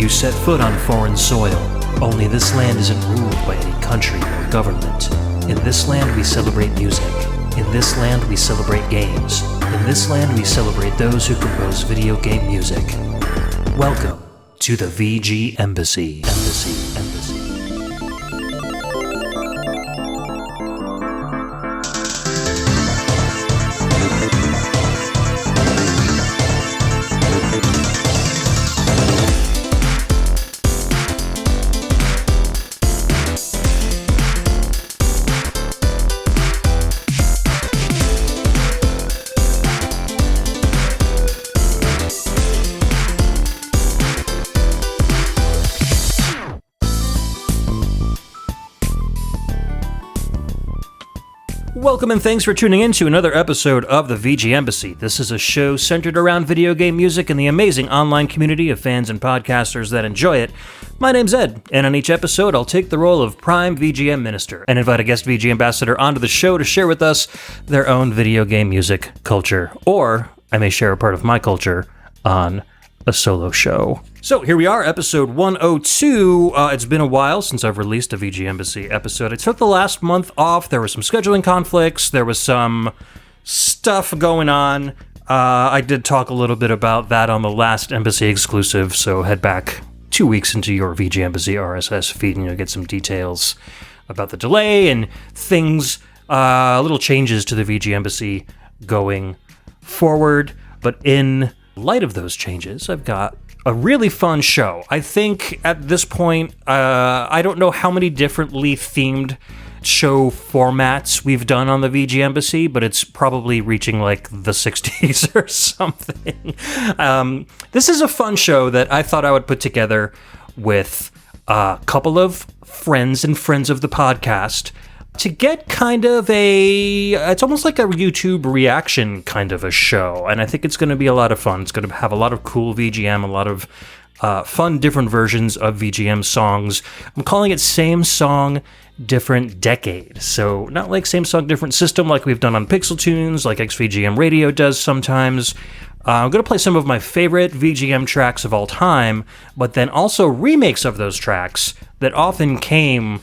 You set foot on foreign soil. Only this land isn't ruled by any country or government. In this land we celebrate music. In this land we celebrate games. In this land we celebrate those who compose video game music. Welcome to the VGMbassy. Embassy. Welcome and thanks for tuning in to another episode of the VGMbassy. This is a show centered around video game music and the amazing online community of fans and podcasters that enjoy it. My name's Ed, and on each episode I'll take the role of Prime VGM Minister and invite a guest VG Ambassador onto the show to share with us their own video game music culture, or I may share a part of my culture on a solo show. So here we are, episode 102. It's been a while since I've released a VGMbassy episode. I took the last month off. There were some scheduling conflicts. There was some stuff going on. I did talk a little bit about that on the last Embassy exclusive, so head back 2 weeks into your VGMbassy RSS feed and you'll get some details about the delay and things, little changes to the VGMbassy going forward. But in light of those changes, I've got a really fun show. I think at this point, I don't know how many differently themed show formats we've done on the VGMbassy, but it's probably reaching like the 60s or something. This is a fun show that I thought I would put together with a couple of friends and friends of the podcast to get kind of it's almost like a YouTube reaction kind of a show, and I think it's going to be a lot of fun. It's going to have a lot of cool VGM, a lot of fun different versions of VGM songs. I'm calling it Same Song, Different Decade. So not like Same Song, Different System like we've done on Pixel Tunes, like XVGM Radio does sometimes. I'm going to play some of my favorite VGM tracks of all time, but then also remakes of those tracks that often came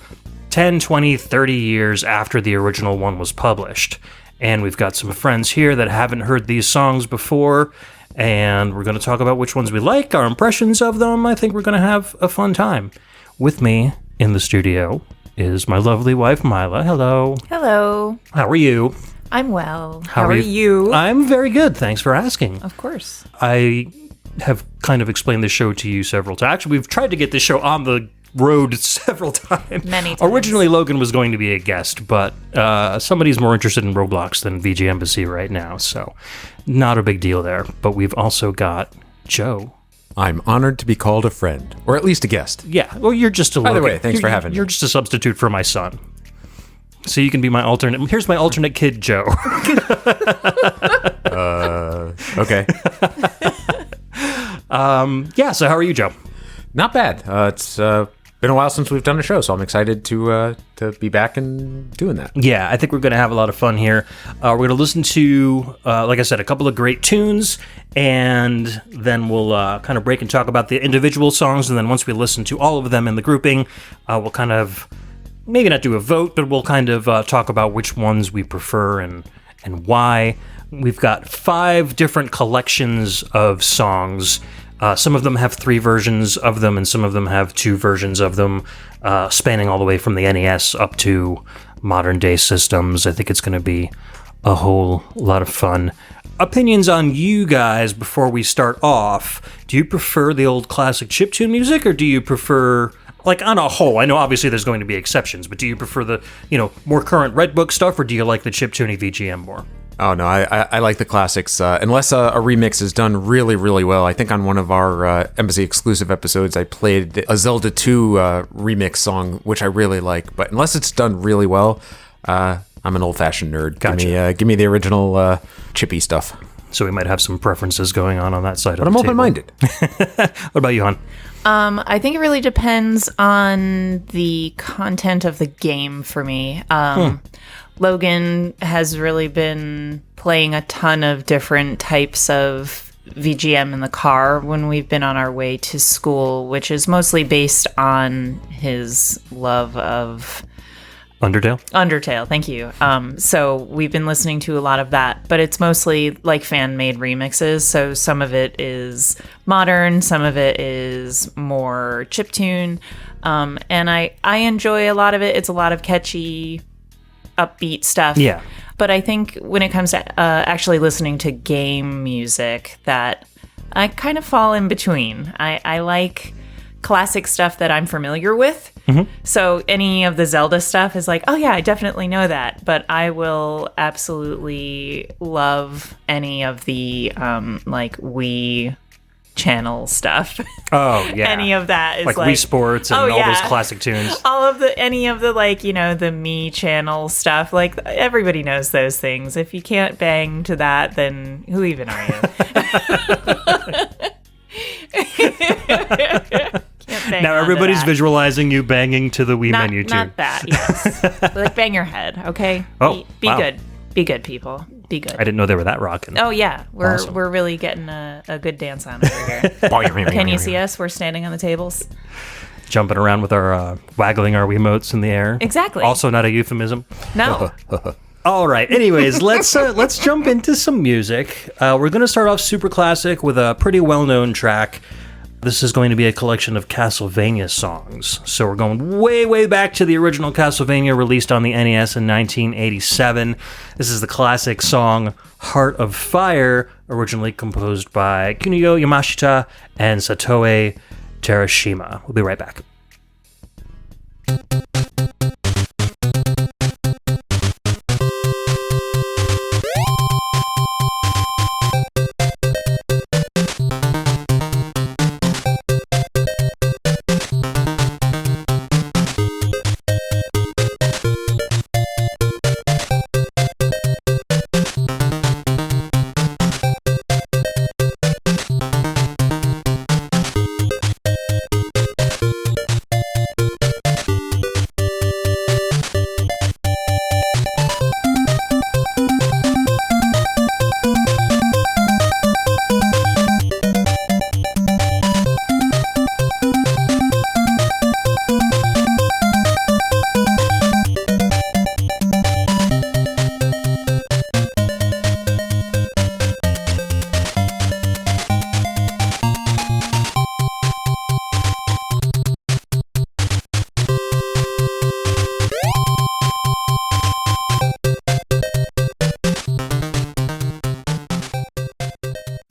10, 20, 30 years after the original one was published. And we've got some friends here that haven't heard these songs before, and we're going to talk about which ones we like, our impressions of them. I think we're going to have a fun time. With me in the studio is my lovely wife, Myla. Hello. Hello. How are you? I'm well. How are you? I'm very good. Thanks for asking. Of course. I have kind of explained this show to you several times. Actually, we've tried to get this show on the road several times. Many times. Originally, Logan was going to be a guest, but somebody's more interested in Roblox than VGMbassy right now, so not a big deal there. But we've also got Joe. I'm honored to be called a friend, or at least a guest. Yeah, well, you're just a Logan. By the way, thanks for having me. You're just a substitute for my son. So you can be my alternate. Here's my alternate kid, Joe. Okay. Yeah, so how are you, Joe? Not bad. It's been a while since we've done a show, so I'm excited to be back and doing that. Yeah, I think we're going to have a lot of fun here. We're going to listen to, like I said, a couple of great tunes, and then we'll kind of break and talk about the individual songs, and then once we listen to all of them in the grouping, we'll kind of, maybe not do a vote, but we'll kind of talk about which ones we prefer and why. We've got 5 different collections of songs. Some of them have 3 versions of them, and some of them have 2 versions of them, spanning all the way from the NES up to modern-day systems. I think it's going to be a whole lot of fun. Opinions on you guys before we start off. Do you prefer the old classic chiptune music, or do you prefer, like, on a whole, I know obviously there's going to be exceptions, but do you prefer the, more current Red Book stuff, or do you like the chiptuney VGM more? Oh, no, I like the classics. Unless a remix is done really, really well. I think on one of our Embassy exclusive episodes, I played a Zelda 2 remix song, which I really like. But unless it's done really well, I'm an old-fashioned nerd. Gotcha. Give me the original chippy stuff. So we might have some preferences going on that side of the table. But I'm open-minded. What about you, hon? I think it really depends on the content of the game for me. Logan has really been playing a ton of different types of VGM in the car when we've been on our way to school, which is mostly based on his love of Undertale, thank you. So we've been listening to a lot of that, but it's mostly like fan-made remixes. So some of it is modern, some of it is more chiptune, and I enjoy a lot of it. It's a lot of catchy, upbeat stuff. Yeah. But I think when it comes to actually listening to game music, that I kind of fall in between. I like classic stuff that I'm familiar with. Mm-hmm. So any of the Zelda stuff is like, oh yeah, I definitely know that. But I will absolutely love any of the like Wii channel stuff. Oh yeah. Any of that is like Wii Sports and all those classic tunes. Any of the like, the Me channel stuff. Like everybody knows those things. If you can't bang to that, then who even are you? Now everybody's visualizing you banging to the Wii menu tune. Not that, yes. Like bang your head, okay? Oh, be wow. good. Be good, people. Be good. I didn't know they were that rocking. Oh yeah, Awesome. we're really getting a good dance on over here. Can you see us? We're standing on the tables, jumping around with our waggling our Wiimotes in the air. Exactly. Also not a euphemism. No. All right. Anyways, let's jump into some music. We're going to start off super classic with a pretty well-known track. This is going to be a collection of Castlevania songs. So we're going way, way back to the original Castlevania released on the NES in 1987. This is the classic song Heart of Fire, originally composed by Kunio Yamashita and Satoe Terashima. We'll be right back.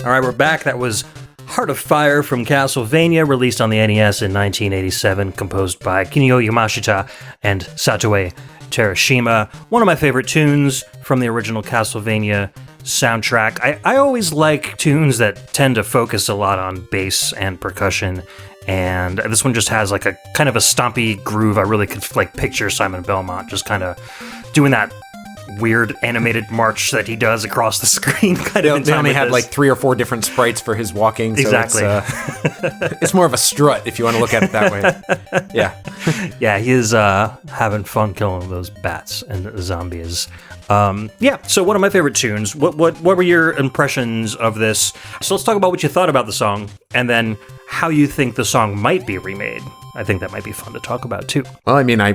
All right, we're back. That was Heart of Fire from Castlevania, released on the NES in 1987, composed by Kunio Yamashita and Satoe Terashima. One of my favorite tunes from the original Castlevania soundtrack. I always like tunes that tend to focus a lot on bass and percussion, and this one just has like a kind of a stompy groove. I really could like picture Simon Belmont just kind of doing that weird animated march that he does across the screen. They only had like 3 or 4 different sprites for his walking. So exactly. It's more of a strut if you want to look at it that way. Yeah. Yeah, he is having fun killing those bats and zombies. So one of my favorite tunes. What were your impressions of this? So let's talk about what you thought about the song, and then how you think the song might be remade. I think that might be fun to talk about too. Well, I mean, I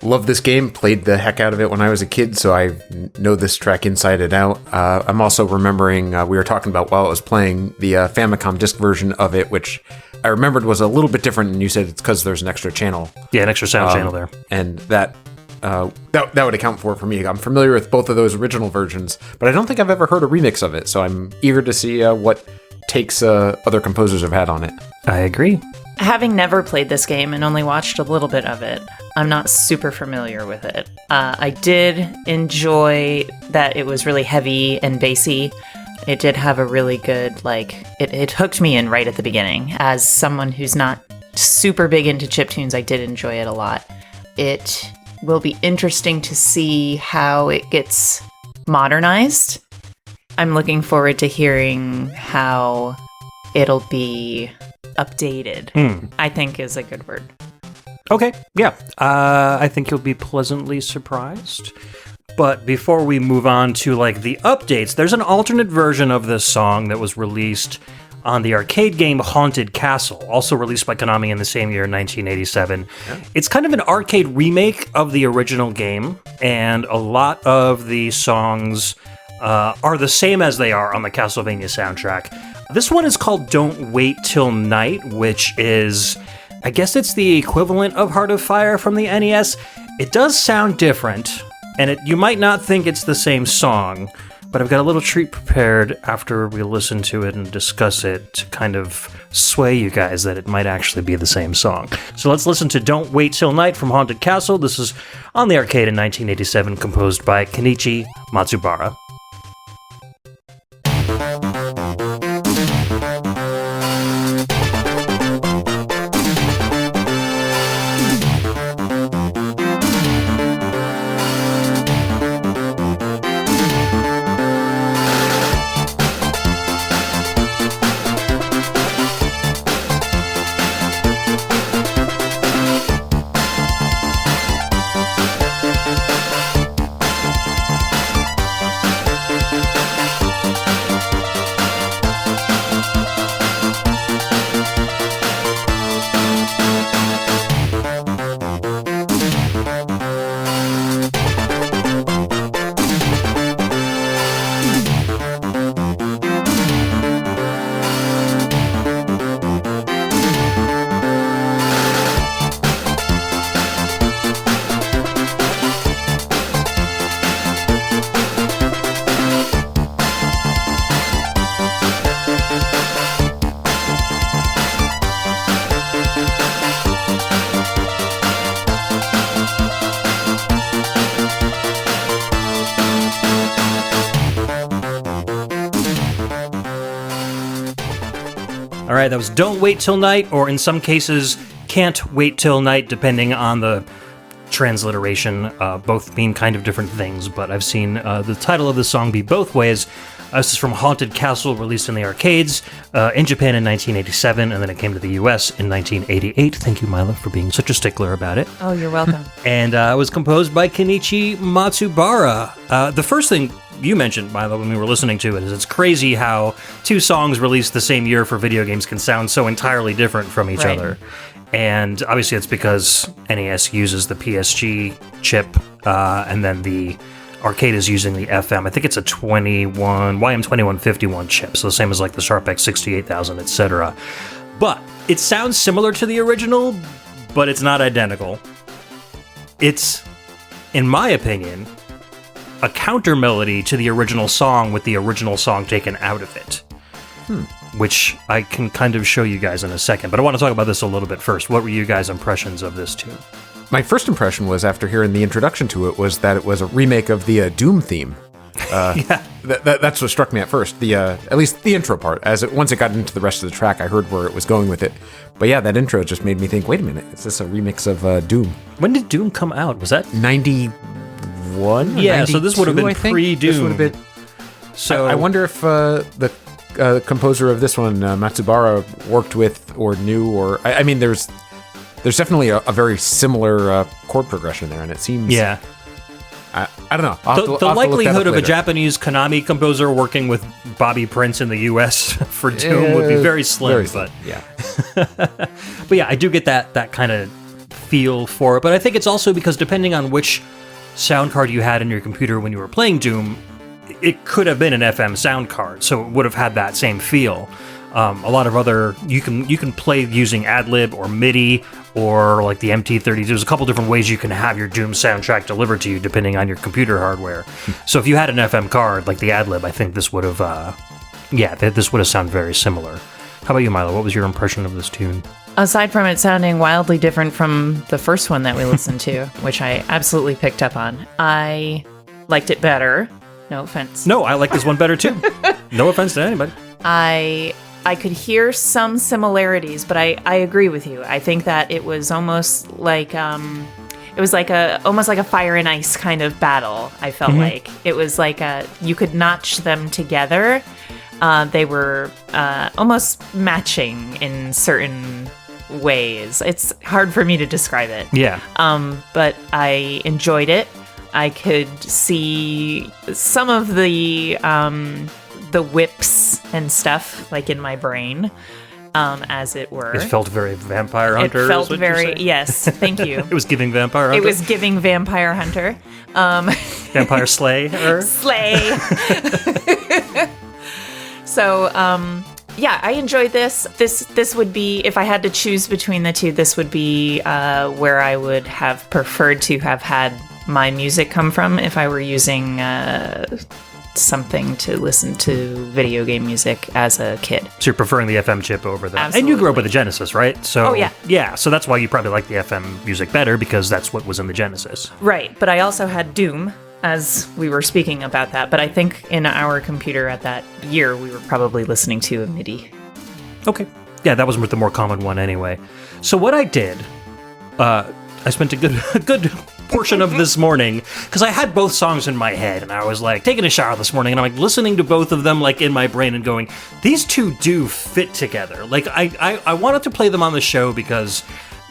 love this game, played the heck out of it when I was a kid, so I know this track inside and out. I'm also remembering, we were talking about while I was playing the Famicom disc version of it, which I remembered was a little bit different, and you said it's because there's an extra channel. Yeah, an extra sound channel there. And that would account for it for me. I'm familiar with both of those original versions, but I don't think I've ever heard a remix of it, so I'm eager to see what takes other composers have had on it. I agree. Having never played this game and only watched a little bit of it, I'm not super familiar with it. I did enjoy that it was really heavy and bassy. It did have a really good, it hooked me in right at the beginning. As someone who's not super big into chiptunes, I did enjoy it a lot. It will be interesting to see how it gets modernized. I'm looking forward to hearing how it'll be updated, I think is a good word. Okay, yeah. I think you'll be pleasantly surprised. But before we move on to like the updates, there's an alternate version of this song that was released on the arcade game Haunted Castle, also released by Konami in the same year, 1987. Yeah. It's kind of an arcade remake of the original game, and a lot of the songs are the same as they are on the Castlevania soundtrack. This one is called Don't Wait Till Night, which is, I guess it's the equivalent of Heart of Fire from the NES. It does sound different, and you might not think it's the same song, but I've got a little treat prepared after we listen to it and discuss it to kind of sway you guys that it might actually be the same song. So let's listen to Don't Wait Till Night from Haunted Castle. This is on the arcade in 1987, composed by Kenichi Matsubara. All right, that was Don't Wait Till Night, or in some cases, Can't Wait Till Night, depending on the transliteration. Both mean kind of different things, but I've seen the title of the song be both ways. This is from Haunted Castle, released in the arcades in Japan in 1987, and then it came to the US in 1988. Thank you, Myla, for being such a stickler about it. Oh, you're welcome. And it was composed by Kenichi Matsubara. The first thing you mentioned, Myla, when we were listening to it, is it's crazy how two songs released the same year for video games can sound so entirely different from each other. And obviously it's because NES uses the PSG chip, and then the arcade is using the FM. I think it's a YM2151 chip, so the same as like the Sharp X68000, etc. But it sounds similar to the original, but it's not identical. It's, in my opinion, a counter melody to the original song with the original song taken out of it. Which I can kind of show you guys in a second, but I want to talk about this a little bit first. What were you guys' impressions of this tune? My first impression was, after hearing the introduction to it, was that it was a remake of the Doom theme. Yeah. That's what struck me at first. At least the intro part. Once it got into the rest of the track, I heard where it was going with it. But yeah, that intro just made me think, wait a minute, is this a remix of Doom? When did Doom come out? Was that 91? Yeah, so this would have been pre-Doom. This would have been. So I wonder if the composer of this one, Matsubara, worked with or knew, or I mean, there's definitely a very similar chord progression there, and it seems. Yeah. I don't know. The likelihood of a Japanese Konami composer working with Bobby Prince in the U.S. for Doom would be very slim. But yeah. But yeah, I do get that kind of feel for it. But I think it's also because depending on which sound card you had in your computer when you were playing Doom, it could have been an FM sound card, so it would have had that same feel. A lot of other, you can play using AdLib or MIDI or like the MT30. There's a couple different ways you can have your Doom soundtrack delivered to you depending on your computer hardware. So if you had an FM card like the AdLib, I think this would have, this would have sounded very similar. How about you, Myla? What was your impression of this tune? Aside from it sounding wildly different from the first one that we listened to, which I absolutely picked up on, I liked it better. No offense. No, I like this one better too. No offense to anybody. I could hear some similarities, but I agree with you. I think that it was almost like almost like a fire and ice kind of battle. I felt like it was like you could notch them together. They were almost matching in certain ways. It's hard for me to describe it. Yeah. But I enjoyed it. I could see some of the whips and stuff like in my brain, as it were. It felt very Vampire Hunter. It felt very, yes, thank you. It was giving Vampire Hunter. It was giving Vampire Hunter. Vampire Slay. Slay. So, yeah, I enjoyed this. This would be, if I had to choose between the two, this would be where I would have preferred to have had my music come from if I were using something to listen to video game music as a kid. So you're preferring the FM chip over that. Absolutely. And you grew up with the Genesis, right? So, oh, yeah. Yeah, so that's why you probably like the FM music better, because that's what was in the Genesis. Right, but I also had Doom, as we were speaking about that. But I think in our computer at that year, we were probably listening to a MIDI. Okay. Yeah, that was the more common one anyway. So what I did, I spent a good portion of this morning, because I had both songs in my head, and I was like taking a shower this morning, and I'm like listening to both of them like in my brain and going, these two do fit together. Like I wanted to play them on the show because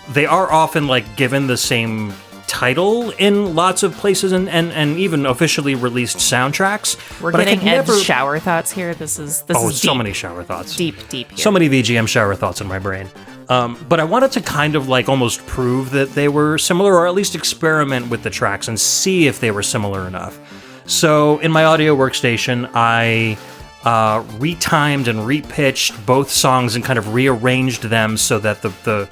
they are often like given the same title in lots of places and even officially released soundtracks. We're getting Ed's shower thoughts here. This is so deep. many shower thoughts. Deep here. So many VGM shower thoughts in my brain. But I wanted to kind of like almost prove that they were similar, or at least experiment with the tracks and see if they were similar enough. So in my audio workstation, I retimed and repitched both songs and kind of rearranged them so that the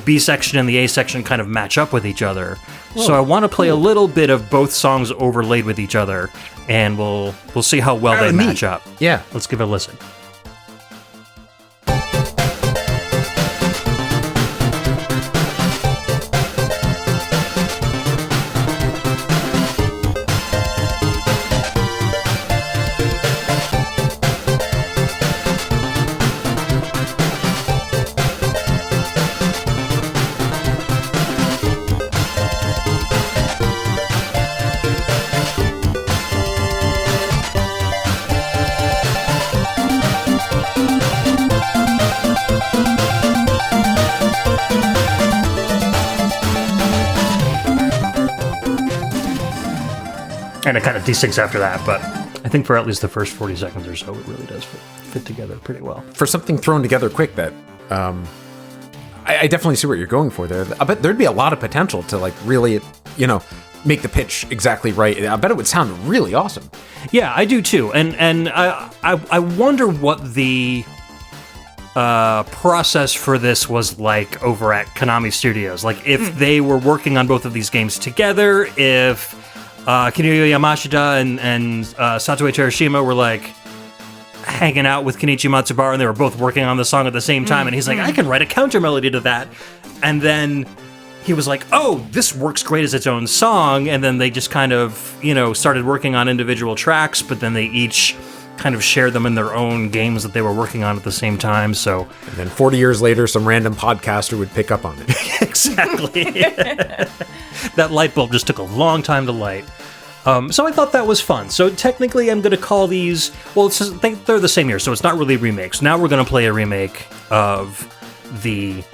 B section and the A section kind of match up with each other. Whoa, so I want to play a little bit of both songs overlaid with each other, and we'll see how well they match up. Yeah. Let's give it a listen. And it kind of desyncs after that, but I think for at least the first 40 seconds or so, it really does fit together pretty well. For something thrown together quick, that I definitely see what you're going for there. I bet there'd be a lot of potential to like really, make the pitch exactly right. I bet it would sound really awesome. Yeah, I do too. And I wonder what the process for this was like over at Konami Studios. Like if they were working on both of these games together, if Kinuyo Yamashita and Satoe Terashima were like hanging out with Kenichi Matsubara and they were both working on the song at the same time, and he's like, I can write a counter melody to that. And then he was like, oh, this works great as its own song. And then they just kind of, started working on individual tracks, but then they each kind of shared them in their own games that they were working on at the same time. So, and then 40 years later, some random podcaster would pick up on it. Exactly. That light bulb just took a long time to light. So I thought that was fun. So technically I'm going to call these, they're the same year, so it's not really remakes. Now we're going to play a remake of the,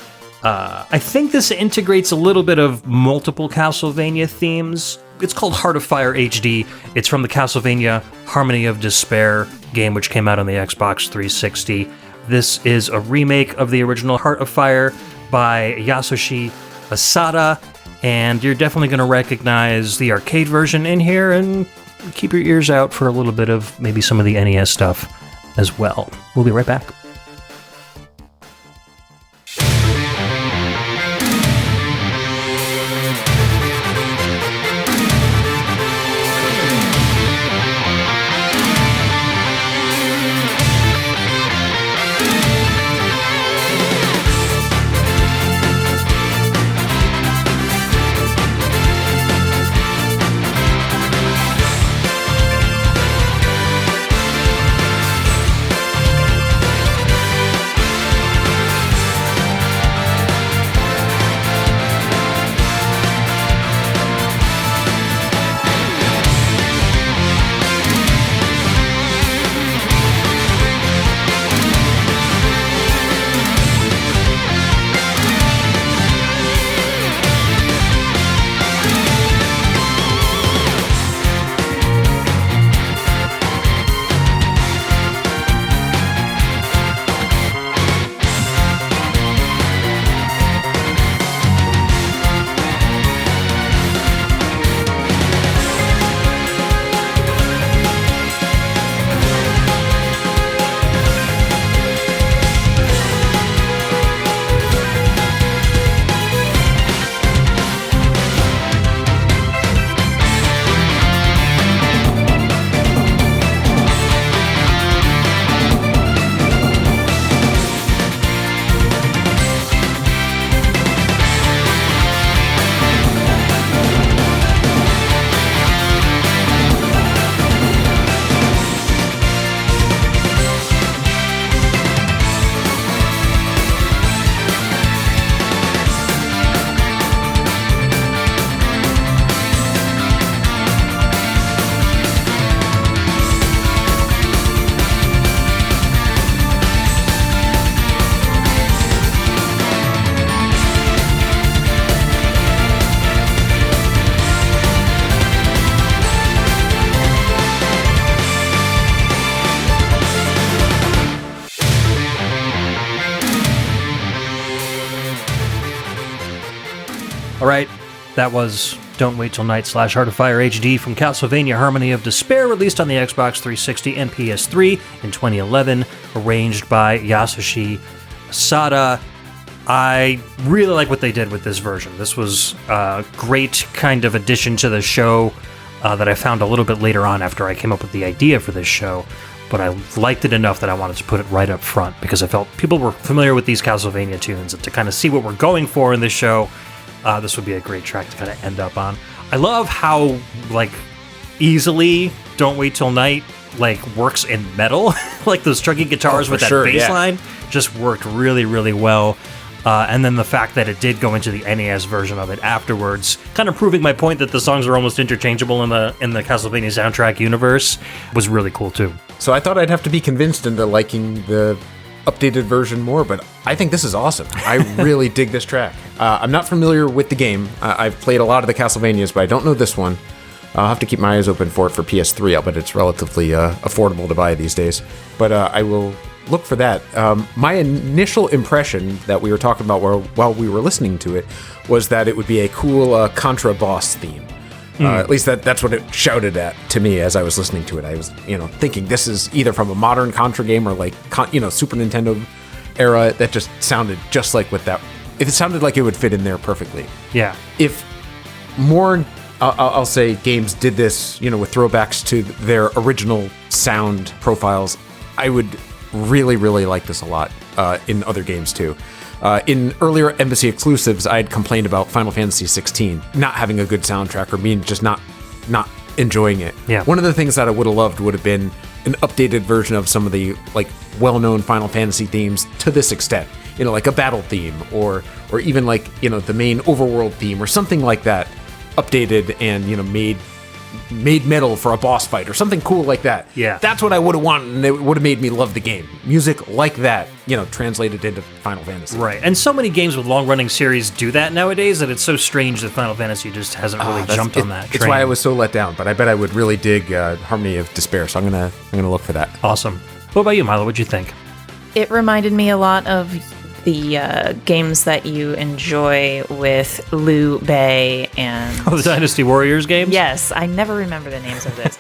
I think this integrates a little bit of multiple Castlevania themes. It's called Heart of Fire HD. It's from the Castlevania Harmony of Despair game, which came out on the Xbox 360. This is a remake of the original Heart of Fire by Yasushi Asada, and you're definitely going to recognize the arcade version in here, and keep your ears out for a little bit of maybe some of the NES stuff as well. We'll be right back. All right, that was Don't Wait Till Night / Heart of Fire HD from Castlevania Harmony of Despair, released on the Xbox 360 and PS3 in 2011, arranged by Yasushi Asada. I really like what they did with this version. This was a great kind of addition to the show that I found a little bit later on after I came up with the idea for this show, but I liked it enough that I wanted to put it right up front because I felt people were familiar with these Castlevania tunes, and to kind of see what we're going for in this show, this would be a great track to kind of end up on. I love how, like, easily Don't Wait Till Night, like, works in metal. Like, those chunky guitars with that bass line just worked really, really well. And then the fact that it did go into the NES version of it afterwards, kind of proving my point that the songs are almost interchangeable in the Castlevania soundtrack universe, was really cool, too. So I thought I'd have to be convinced into liking the updated version more, but I think this is awesome. I really dig this track. I'm not familiar with the game. I've played a lot of the Castlevanias, but I don't know this one. I'll have to keep my eyes open for it for PS3. I'll bet it's relatively affordable to buy these days. But I will look for that. My initial impression that we were talking about while we were listening to it was that it would be a cool Contra boss theme. At least that's what it shouted at to me as I was listening to it. I was, thinking this is either from a modern Contra game or like, Super Nintendo era. That just sounded just like what that. It sounded like it would fit in there perfectly. Yeah. If more, I'll say, games did this, with throwbacks to their original sound profiles, I would really, really like this a lot in other games too. In earlier Embassy exclusives, I had complained about Final Fantasy XVI not having a good soundtrack or me just not enjoying it. Yeah. One of the things that I would have loved would have been an updated version of some of the like well-known Final Fantasy themes to this extent. Like a battle theme or even like, the main overworld theme or something like that, updated and, made metal for a boss fight or something cool like that. Yeah. That's what I would have wanted, and it would have made me love the game. Music like that, translated into Final Fantasy. Right. And so many games with long-running series do that nowadays that it's so strange that Final Fantasy just hasn't really jumped on that train. It's why I was so let down, but I bet I would really dig Harmony of Despair, so I'm gonna look for that. Awesome. What about you, Myla? What'd you think? It reminded me a lot of the games that you enjoy with Liu Bei and... Oh, the Dynasty Warriors games? Yes, I never remember the names of this.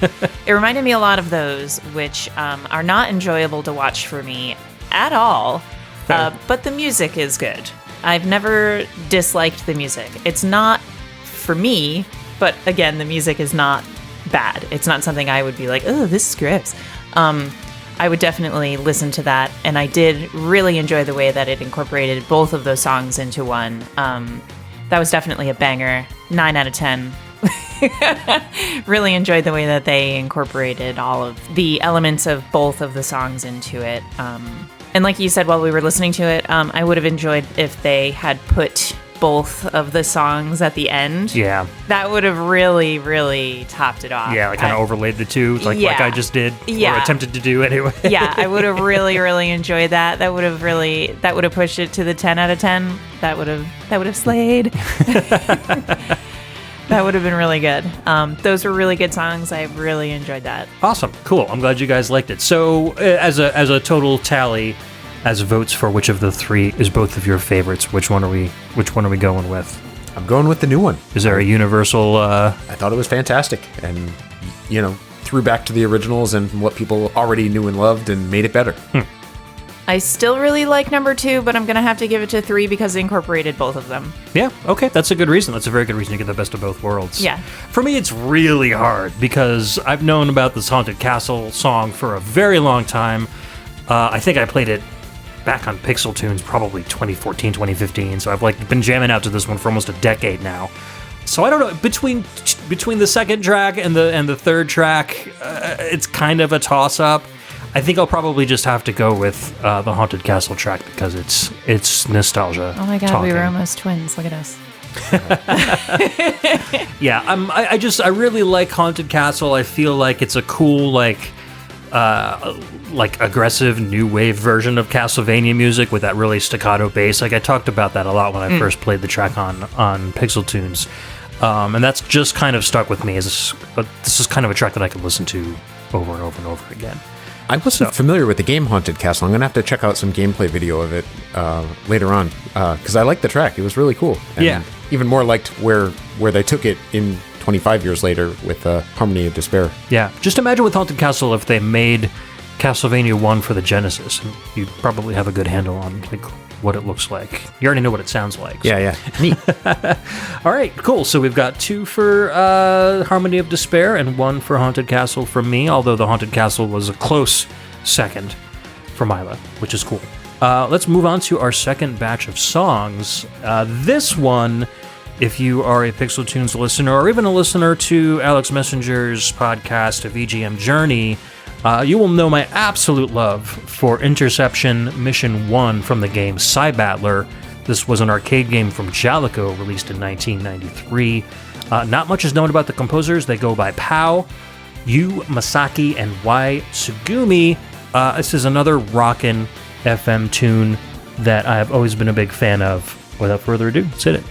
It reminded me a lot of those, which are not enjoyable to watch for me at all, but the music is good. I've never disliked the music. It's not for me, but again, the music is not bad. It's not something I would be like, oh, this is gross. I would definitely listen to that, and I did really enjoy the way that it incorporated both of those songs into one. That was definitely a banger. 9 out of 10. Really enjoyed the way that they incorporated all of the elements of both of the songs into it. And like you said while we were listening to it, I would have enjoyed if they had put both of the songs at the end. Yeah. That would have really, really topped it off. Yeah, like kind of overlaid the two, like I just did, or attempted to do anyway. Yeah, I would have really, really enjoyed that. That would have pushed it to the 10 out of 10. That would have slayed. That would have been really good. Those were really good songs. I really enjoyed that. Awesome. Cool. I'm glad you guys liked it. So as a total tally, as votes for which of the three is both of your favorites, which one are we going with? I'm going with the new one. Is there a universal... I thought it was fantastic and, threw back to the originals and what people already knew and loved and made it better. I still really like number 2, but I'm going to have to give it to 3 because it incorporated both of them. Yeah, okay, that's a good reason. That's a very good reason to get the best of both worlds. Yeah. For me, it's really hard because I've known about this Haunted Castle song for a very long time. I think I played it back on Pixel Tunes probably 2014, 2015, so I've been jamming out to this one for almost a decade now. So I don't know, between the second track and the third track, it's kind of a toss-up. I think I'll probably just have to go with the Haunted Castle track because it's nostalgia. Oh my god, talking. We were almost twins. Look at us. Yeah, I really like Haunted Castle. I feel like it's a cool like aggressive new wave version of Castlevania music with that really staccato bass. Like I talked about that a lot when I first played the track on Pixel Tunes, and that's just kind of stuck with me. This is kind of a track that I can listen to over and over and over again. I wasn't familiar with the game Haunted Castle. I'm going to have to check out some gameplay video of it later on because I like the track. It was really cool. And even more liked where they took it in 25 years later with Harmony of Despair. Yeah, just imagine with Haunted Castle if they made Castlevania 1 for the Genesis. You'd probably have a good handle on like what it looks like. You already know what it sounds like. So. Yeah. Neat. All right, cool. So we've got 2 for Harmony of Despair and 1 for Haunted Castle from me, although the Haunted Castle was a close second for Myla, which is cool. Let's move on to our second batch of songs. This one, if you are a Pixel Tunes listener or even a listener to Alex Messenger's podcast, A VGM Journey, you will know my absolute love for Interception Mission 1 from the game Cybattler. This was an arcade game from Jalico, released in 1993. Not much is known about the composers. They go by Pow, Yu Masaki, and Y Tsugumi. This is another rockin' FM tune that I have always been a big fan of. Without further ado, let's hit it.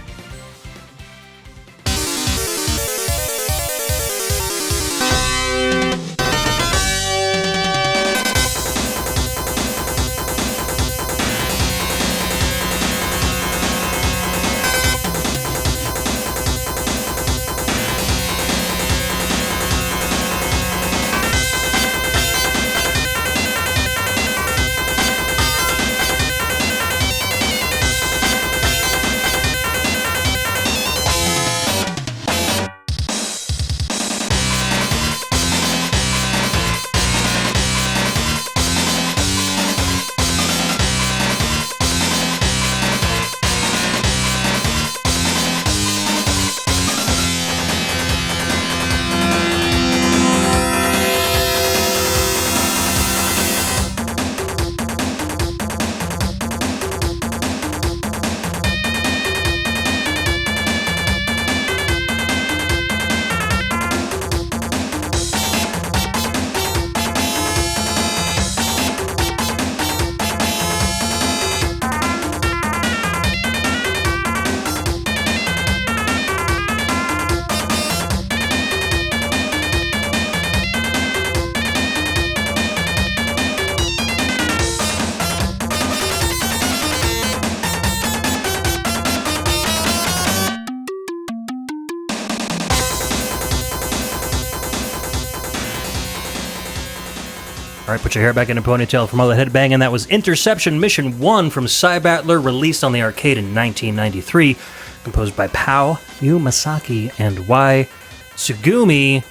All right, put your hair back in a ponytail from all the headbang, and that was Interception Mission 1 from Cybattler, released on the arcade in 1993, composed by Pow, Yu Masaki, and Y Tsugumi.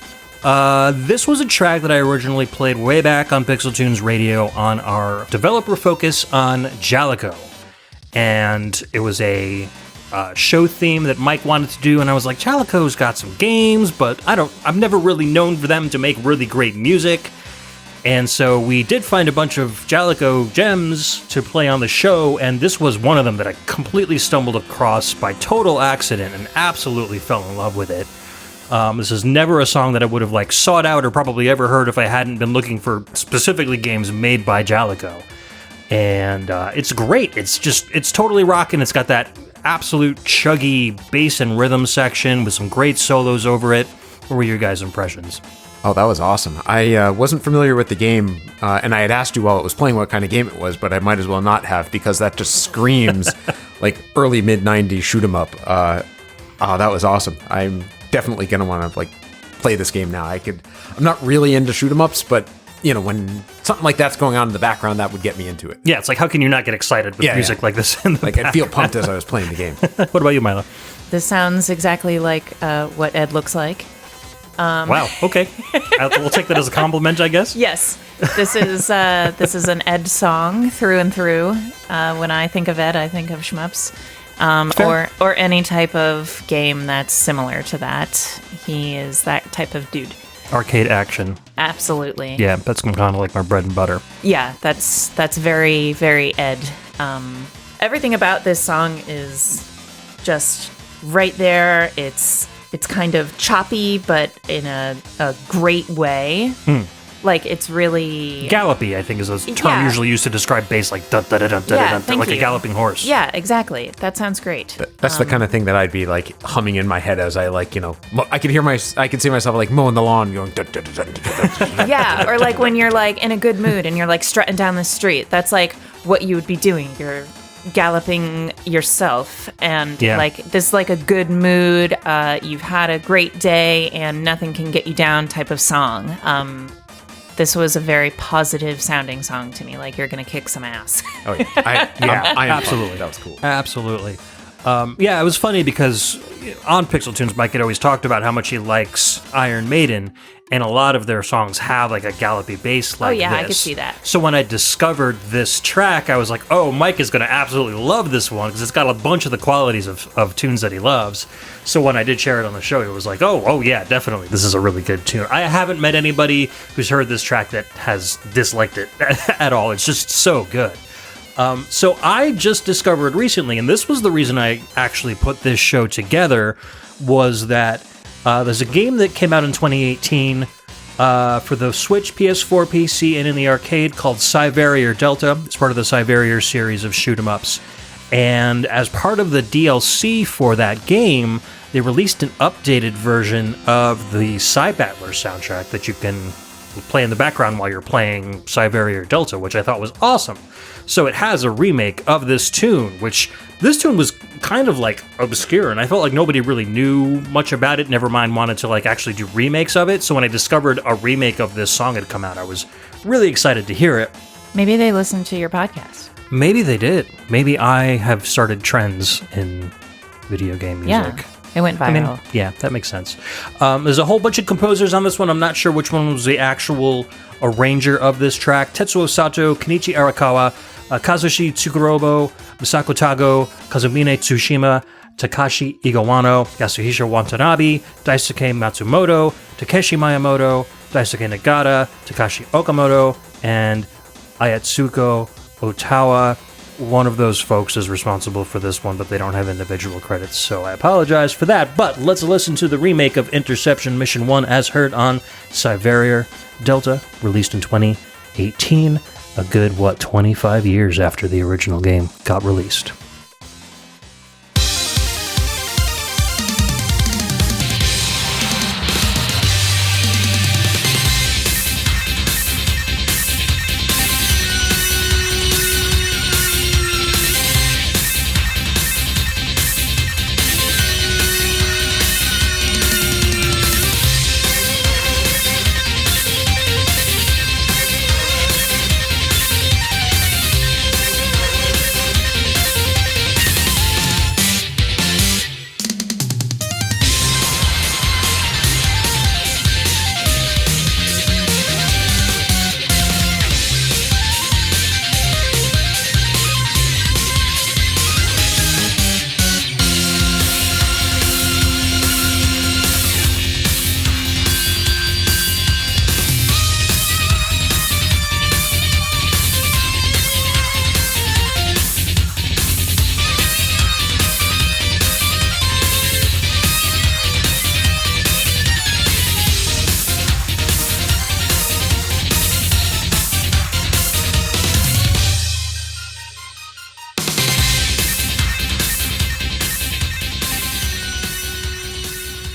This was a track that I originally played way back on Pixel Tunes Radio on our developer focus on Jalico. And it was a show theme that Mike wanted to do, and I was like, Jalico's got some games, but I've never really known for them to make really great music. And so we did find a bunch of Jalico gems to play on the show, and this was one of them that I completely stumbled across by total accident and absolutely fell in love with it. This is never a song that I would have sought out or probably ever heard if I hadn't been looking for specifically games made by Jalico. And it's great. It's totally rocking. It's got that absolute chuggy bass and rhythm section with some great solos over it. What were your guys' impressions? Oh, that was awesome. I wasn't familiar with the game, and I had asked you while it was playing what kind of game it was, but I might as well not have, because that just screams like early mid-90s shoot 'em up. That was awesome. I'm definitely going to want to play this game now. I'm not really into shoot 'em ups, but when something like that's going on in the background, that would get me into it. Yeah, it's like, how can you not get excited with music like this in the background? I'd feel pumped as I was playing the game. What about you, Myla? This sounds exactly like what Ed looks like. Wow. Okay. We'll take that as a compliment, I guess. Yes, this is an Ed song through and through. When I think of Ed, I think of shmups, or any type of game that's similar to that. He is that type of dude. Arcade action. Absolutely. Yeah, that's kind of like my bread and butter. Yeah, that's very, very Ed. Everything about this song is just right there. It's kind of choppy, but in a great way. It's really... Gallopy, I think, is a term usually used to describe bass, like dun-dun-dun-dun-dun-dun, like a galloping horse. Yeah, exactly. That sounds great. That's the kind of thing that I'd be humming in my head as I I could see myself mowing the lawn going dun-dun-dun-dun-dun-dun. Yeah, or when you're in a good mood and you're strutting down the street. That's what you would be doing. You're galloping yourself, and Yeah. like this is like a good mood. You've had a great day, and nothing can get you down type of song. This was a very positive sounding song to me. Like you're gonna kick some ass. Oh yeah, I am absolutely. That was cool. Absolutely. Yeah, it was funny because on Pixel Tunes, Mike had always talked about how much he likes Iron Maiden, and a lot of their songs have like a gallopy bass like this. I could see that. So when I discovered this track, I was like, oh, Mike is going to absolutely love this one because it's got a bunch of the qualities of tunes that he loves. So when I did share it on the show, he was like, oh yeah, definitely. This is a really good tune. I haven't met anybody who's heard this track that has disliked it at all. It's just so good. So I just discovered recently, and this was the reason I actually put this show together, was that there's a game that came out in 2018 for the Switch, PS4, PC, and in the arcade called Cyvarior Delta. It's part of the Cyvarior series of shoot-'em-ups. And as part of the DLC for that game, they released an updated version of the Cybattler soundtrack that you can play in the background while you're playing Cyvarior Delta, which I thought was awesome. So it has a remake of this tune, which this tune was kind of like obscure, and I felt like nobody really knew much about it, never mind wanted to like actually do remakes of it. So when I discovered a remake of this song had come out, I was really excited to hear it. Maybe they listened to your podcast. Maybe they did. Maybe I have started trends in video game music. Yeah. It went viral. I mean, yeah, that makes sense. There's a whole bunch of composers on this one. I'm not sure which one was the actual arranger of this track. Tetsuo Sato, Kenichi Arakawa, Kazushi Tsukurobo, Misako Tago, Kazumine Tsushima, Takashi Igawano, Yasuhisa Watanabe, Daisuke Matsumoto, Takeshi Miyamoto, Daisuke Nagata, Takashi Okamoto, and Ayatsuko Otawa. One of those folks is responsible for this one, but they don't have individual credits, so I apologize for that. But let's listen to the remake of Interception Mission 1 as heard on Cyvarior Delta, released in 2018, a good, 25 years after the original game got released.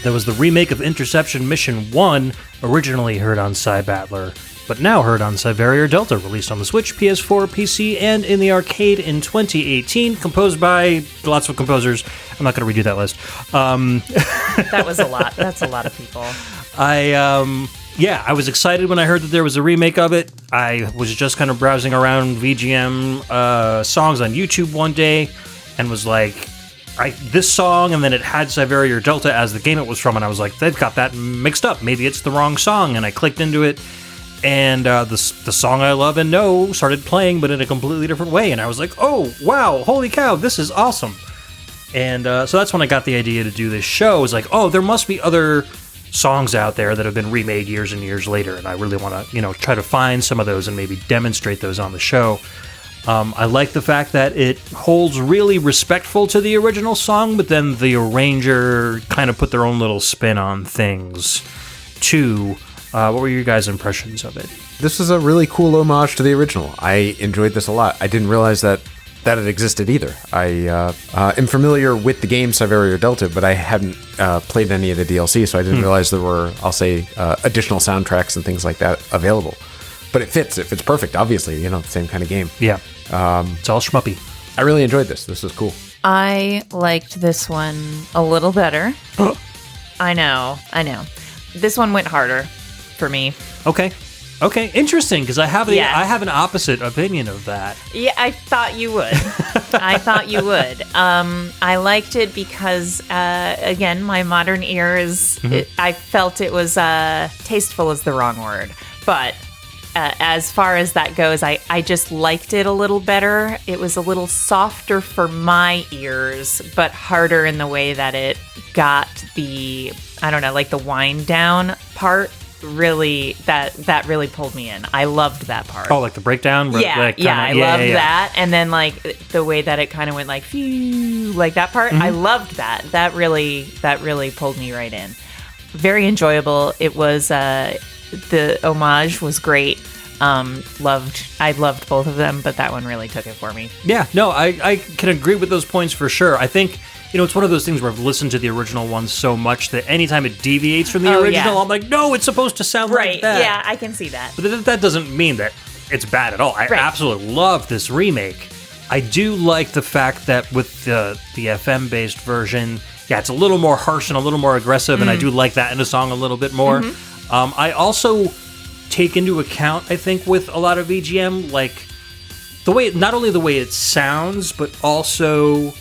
That was the remake of Interception Mission 1, originally heard on Cybattler, but now heard on Cyvarior Delta, released on the Switch, PS4, PC, and in the arcade in 2018, composed by lots of composers. I'm not going to redo that list. That was a lot. That's a lot of people. I was excited when I heard that there was a remake of it. I was just kind of browsing around VGM songs on YouTube one day and was like, this song, and then it had Cyvarior Delta as the game it was from, and I was like, they've got that mixed up. Maybe it's the wrong song, and I clicked into it, and the song I love and know started playing, but in a completely different way, and I was like, oh, wow, holy cow, this is awesome. And so that's when I got the idea to do this show. I was like, oh, there must be other songs out there that have been remade years and years later, and I really want to, try to find some of those and maybe demonstrate those on the show. I like the fact that it holds really respectful to the original song, but then the arranger kind of put their own little spin on things, too. What were your guys' impressions of it? This was a really cool homage to the original. I enjoyed this a lot. I didn't realize that it existed either. I am familiar with the game Cyvarior Delta, but I hadn't played any of the DLC, so I didn't realize there were, I'll say, additional soundtracks and things like that available. But it fits perfect, obviously, the same kind of game. Yeah. It's all shmuppy. I really enjoyed this. This was cool. I liked this one a little better. I know. This one went harder for me. Okay, interesting, because I have an opposite opinion of that. Yeah, I thought you would. I liked it because, again, my modern ears, I felt it was, tasteful is the wrong word, but as far as that goes, I just liked it a little better. It was a little softer for my ears, but harder in the way that it got the, I don't know, like the wind down part. Really, that really pulled me in. I loved that part. Oh, like the breakdown? I loved that. And then like the way that it kind of went like phew, like that part. I loved that. That really pulled me right in. Very enjoyable. It was the homage was great. I loved both of them, but that one really took it for me. Yeah, no, I can agree with those points for sure. I think, it's one of those things where I've listened to the original one so much that anytime it deviates from the original, I'm like, no, it's supposed to sound like that. Yeah, I can see that. But that doesn't mean that it's bad at all. I absolutely love this remake. I do like the fact that with the FM-based version, it's a little more harsh and a little more aggressive, and I do like that in the song a little bit more. I also take into account, I think, with a lot of VGM, like not only the way it sounds, but also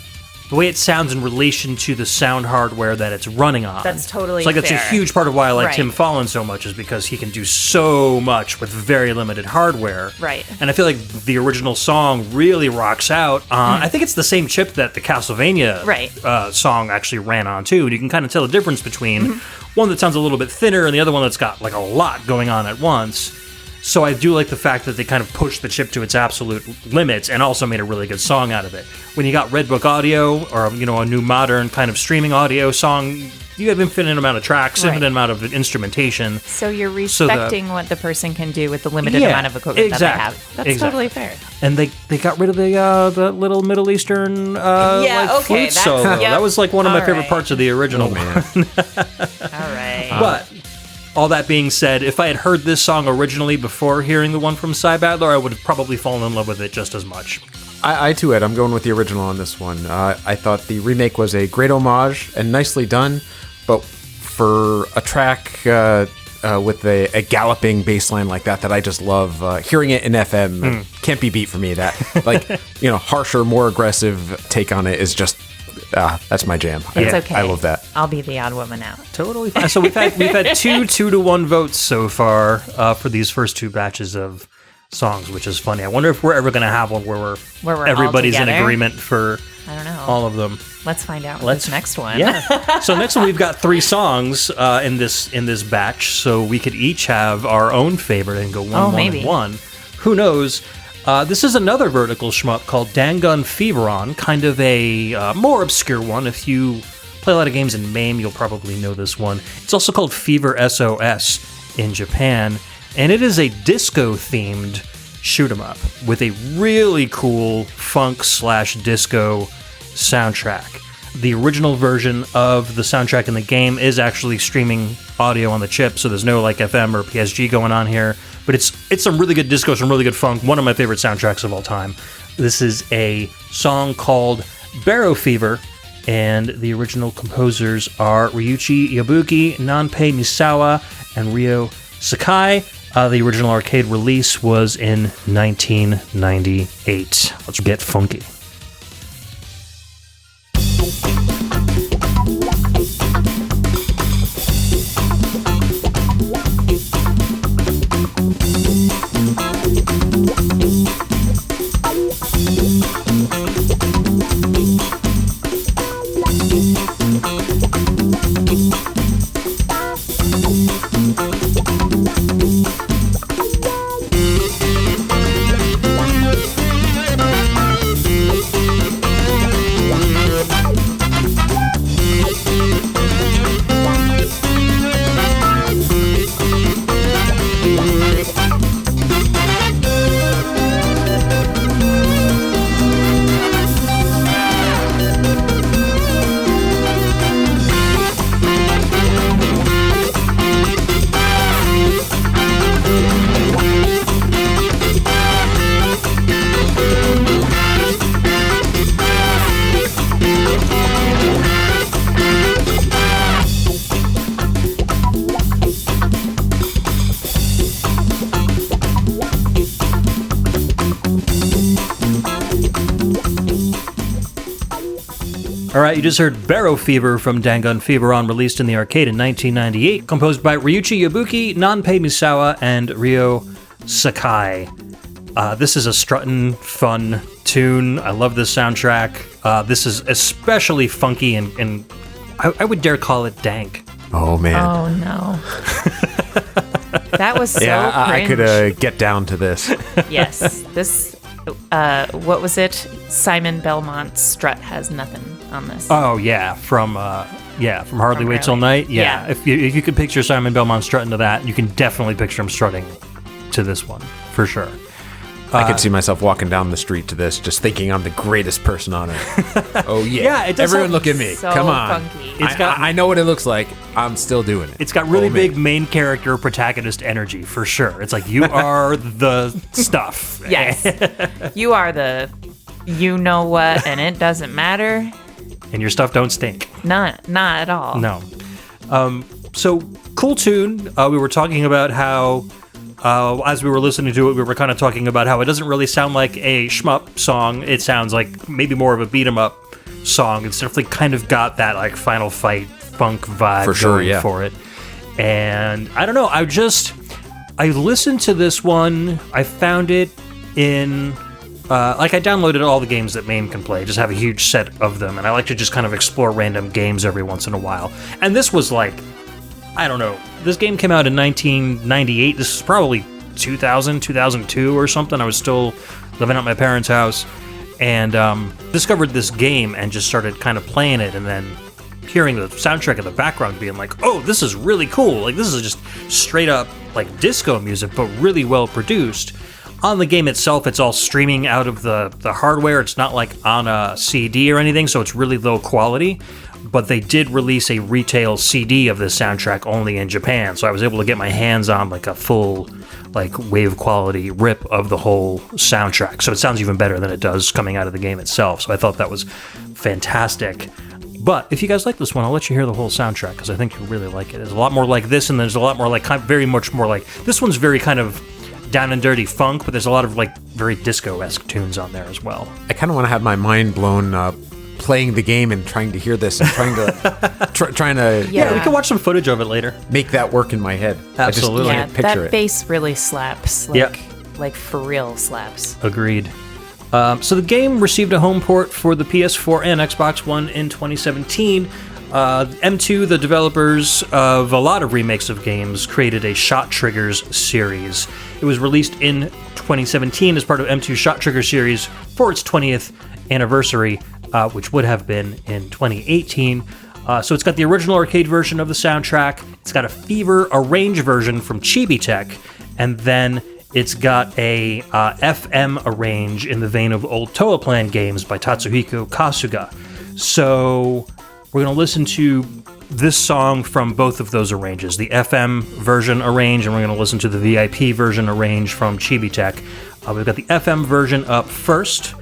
the way it sounds in relation to the sound hardware that it's running on. That's totally fair. It's a huge part of why I like Tim Fallon so much, is because he can do so much with very limited hardware. Right. And I feel like the original song really rocks out on, I think it's the same chip that the Castlevania song actually ran on too. And you can kind of tell the difference between one that sounds a little bit thinner and the other one that's got like a lot going on at once. So I do like the fact that they kind of pushed the chip to its absolute limits and also made a really good song out of it. When you got Red Book Audio or, a new modern kind of streaming audio song, you have infinite amount of tracks, infinite amount of instrumentation. So you're respecting what the person can do with the limited amount of equipment that they have. That's totally fair. And they got rid of the little Middle Eastern flute solo. That was like one of my favorite parts of the original one. All right. But all that being said, if I had heard this song originally before hearing the one from Cy Badler, I would have probably fallen in love with it just as much. I too, Ed, I'm going with the original on this one. I thought the remake was a great homage and nicely done, but for a track with a galloping bass line like that I just love, hearing it in FM can't be beat for me. That harsher, more aggressive take on it is just that's my jam. It's okay. I love that. I'll be the odd woman out. Totally fine. So we've had 2-2-1 votes so far for these first two batches of songs, which is funny. I wonder if we're ever going to have one where everybody's in agreement for all of them. Let's find out with this next one. Yeah. So next one, we've got 3 songs in this batch, so we could each have our own favorite and go 1-1-1. Who knows? This is another vertical shmup called Dangun Feveron, kind of a more obscure one. If you play a lot of games in MAME, you'll probably know this one. It's also called Fever SOS in Japan, and it is a disco-themed shoot-'em-up with a really cool funk/disco soundtrack. The original version of the soundtrack in the game is actually streaming audio on the chip, so there's no FM or PSG going on here. But it's some really good disco, some really good funk, one of my favorite soundtracks of all time. This is a song called Barrow Fever, and the original composers are Ryuichi Yabuki, Nanpei Misawa, and Ryo Sakai. The original arcade release was in 1998. Let's get funky. All right, you just heard Barrow Fever from Dangun Feveron, released in the arcade in 1998, composed by Ryuichi Yabuki, Nanpei Misawa, and Ryo Sakai. This is a struttin', fun tune. I love this soundtrack. This is especially funky and I would dare call it dank. Oh, man. Oh, no. That was so I cringe. could get down to this. Yes. This, what was it? Simon Belmont's strut has nothing on this. Oh, yeah, from Hardly Wait Till Night. Yeah. Yeah. If you could picture Simon Belmont strutting to that, you can definitely picture him strutting to this one, for sure. I could see myself walking down the street to this, just thinking I'm the greatest person on earth. Oh, yeah. Yeah, it does Everyone have- look at me. So Come on. funky. I know what it looks like. I'm still doing it. It's got really Oh, man. big main character protagonist energy, for sure. It's like, you are the stuff. Yes. You are the you know what, and it doesn't matter. And your stuff don't stink. Not at all. No. So, cool tune. We were talking about how, as we were listening to it, we were kind of talking about how it doesn't really sound like a shmup song. It sounds like maybe more of a beat 'em up song. It's definitely kind of got that like Final Fight funk vibe For sure, going yeah. for it. And I don't know, I listened to this one. I found it in I downloaded all the games that MAME can play, just have a huge set of them, and I like to just kind of explore random games every once in a while. And this was like, I don't know, this game came out in 1998. This is probably 2000, 2002 or something. I was still living at my parents' house, and discovered this game and just started kind of playing it, and then hearing the soundtrack in the background being like, oh, this is really cool. Like, this is just straight up like disco music, but really well produced. On the game itself, it's all streaming out of the hardware. It's not like on a CD or anything, so it's really low quality. But they did release a retail CD of this soundtrack only in Japan, so I was able to get my hands on like a full like wave quality rip of the whole soundtrack. So it sounds even better than it does coming out of the game itself. So I thought that was fantastic. But if you guys like this one, I'll let you hear the whole soundtrack because I think you'll really like it. There's a lot more like this, and there's a lot more like very much more like this one's very kind of down and dirty funk, but there's a lot of like very disco-esque tunes on there as well. I kind of want to have my mind blown playing the game and trying to hear this and trying to Yeah, we can watch some footage of it later. make that work in my head. Absolutely. I Yeah, just can't picture that it. bass really slaps. Like, Yep. like for real slaps. Agreed. So the game received a home port for the PS4 and Xbox One in 2017. M2, the developers of a lot of remakes of games, created a Shot Triggers series. It was released in 2017 as part of M2's Shot Trigger series for its 20th anniversary, which would have been in 2018. So it's got the original arcade version of the soundtrack, it's got a Fever arrange version from Chibi Tech, and then it's got a FM arrange in the vein of old Toaplan games by Tatsuhiko Kasuga. So we're going to listen to this song from both of those arranges, the FM version arrange, and we're going to listen to the VIP version arrange from Chibi Tech. We've got the FM version up first.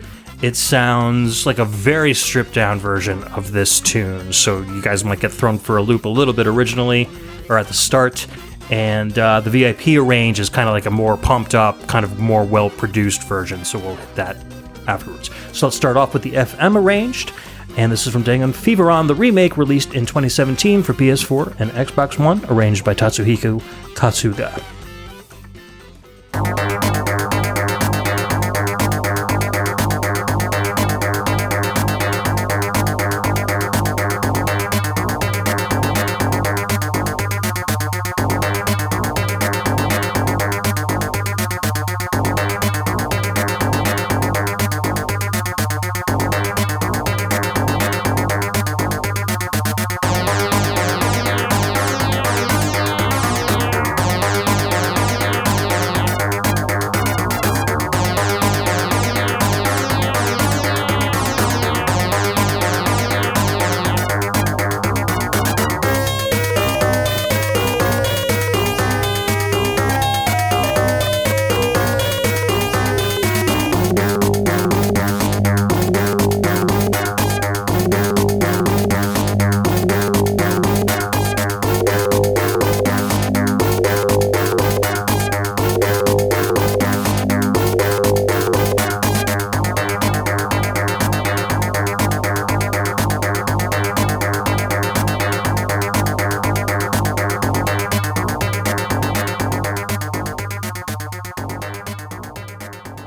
It sounds like a very stripped-down version of this tune, so you guys might get thrown for a loop a little bit originally, or at the start. And the VIP arrange is kind of like a more pumped-up, kind of more well-produced version, so we'll hit that afterwards. So let's start off with the FM arranged. And this is from Dangun Feveron, the remake released in 2017 for PS4 and Xbox One, arranged by Tatsuhiko Kasuga.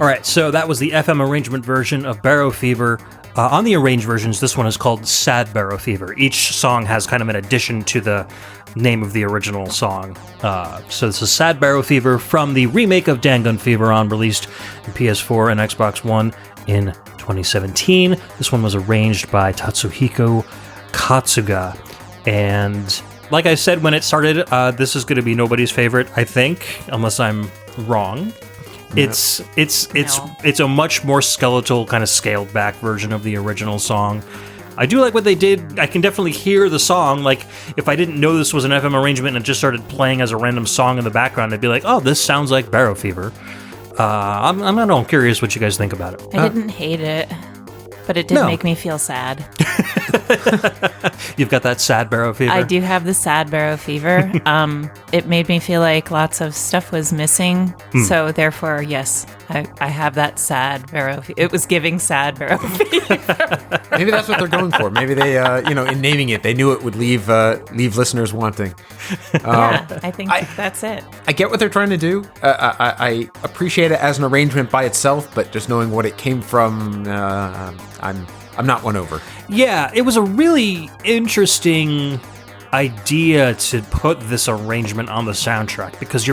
All right, so that was the FM arrangement version of Barrow Fever. On the arranged versions, this one is called Sad Barrow Fever. Each song has kind of an addition to the name of the original song. So this is Sad Barrow Fever from the remake of Dangun Fever on, released in PS4 and Xbox One in 2017. This one was arranged by Tatsuhiko Katsuga. And like I said when it started, this is going to be nobody's favorite, I think, unless I'm wrong. It's a much more skeletal, kind of scaled back version of the original song. I do like what they did. I can definitely hear the song. Like, if I didn't know this was an FM arrangement and it just started playing as a random song in the background, I'd be like, oh, this sounds like Barrow Fever. I'm curious what you guys think about it. I didn't hate it, but it did make me feel sad. You've got that sad Barrow Fever? I do have the sad Barrow Fever. It made me feel like lots of stuff was missing. So therefore, yes, I have that sad Barrow Fever. It was giving sad Barrow Fever. Maybe that's what they're going for. Maybe they, in naming it, they knew it would leave listeners wanting. Yeah, I think that's it. I get what they're trying to do. I appreciate it as an arrangement by itself, but just knowing what it came from, I'm not won over. Yeah, it was a really interesting idea to put this arrangement on the soundtrack because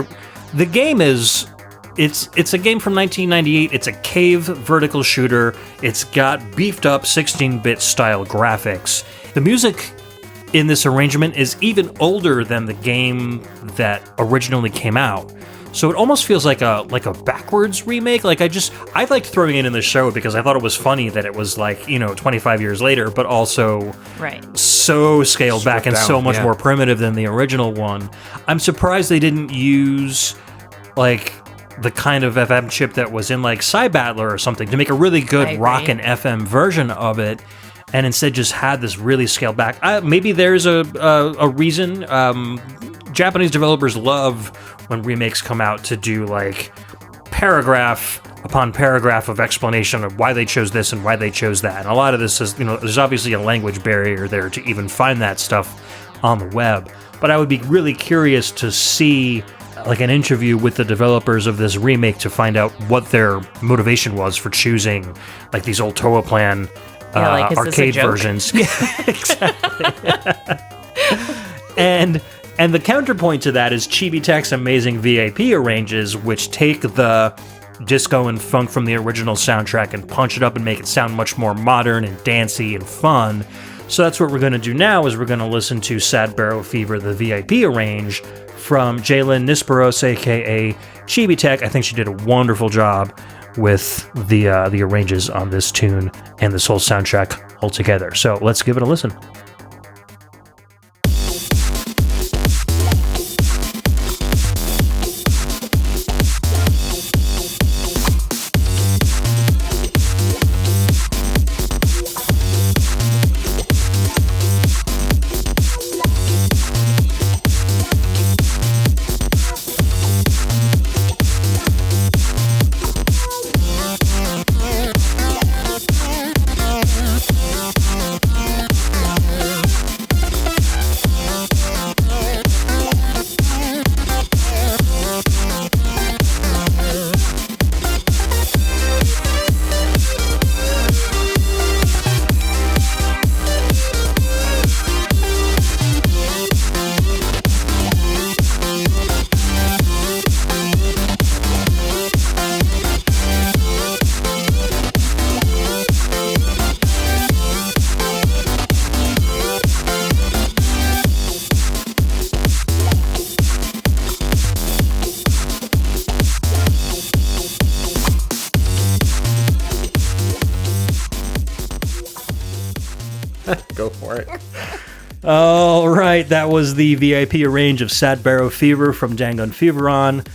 the game is it's a game from 1998. It's a cave vertical shooter. It's got beefed up 16-bit style graphics. The music in this arrangement is even older than the game that originally came out. So it almost feels like a backwards remake. Like I liked throwing it in the show because I thought it was funny that it was 25 years later, but also so scaled back and so much more primitive than the original one. I'm surprised they didn't use the kind of FM chip that was in Cybattler or something to make a really good rock and FM version of it, and instead just had this really scaled back. Maybe there's a reason. Japanese developers love when remakes come out to do paragraph upon paragraph of explanation of why they chose this and why they chose that. And a lot of this is, there's obviously a language barrier there to even find that stuff on the web. But I would be really curious to see an interview with the developers of this remake to find out what their motivation was for choosing these old Toa Plan arcade versions. Yeah, exactly. And the counterpoint to that is Chibi Tech's amazing VIP arranges, which take the disco and funk from the original soundtrack and punch it up and make it sound much more modern and dancey and fun. So that's what we're going to do now, is we're going to listen to Sad Barrow Fever, the VIP arrange, from Jalen Nisperos, a.k.a. Chibi Tech. I think she did a wonderful job with the arranges on this tune and this whole soundtrack altogether. So let's give it a listen. Go for it. All right, that was the VIP arrange of Sad Barrow Fever from Dangun Feveron,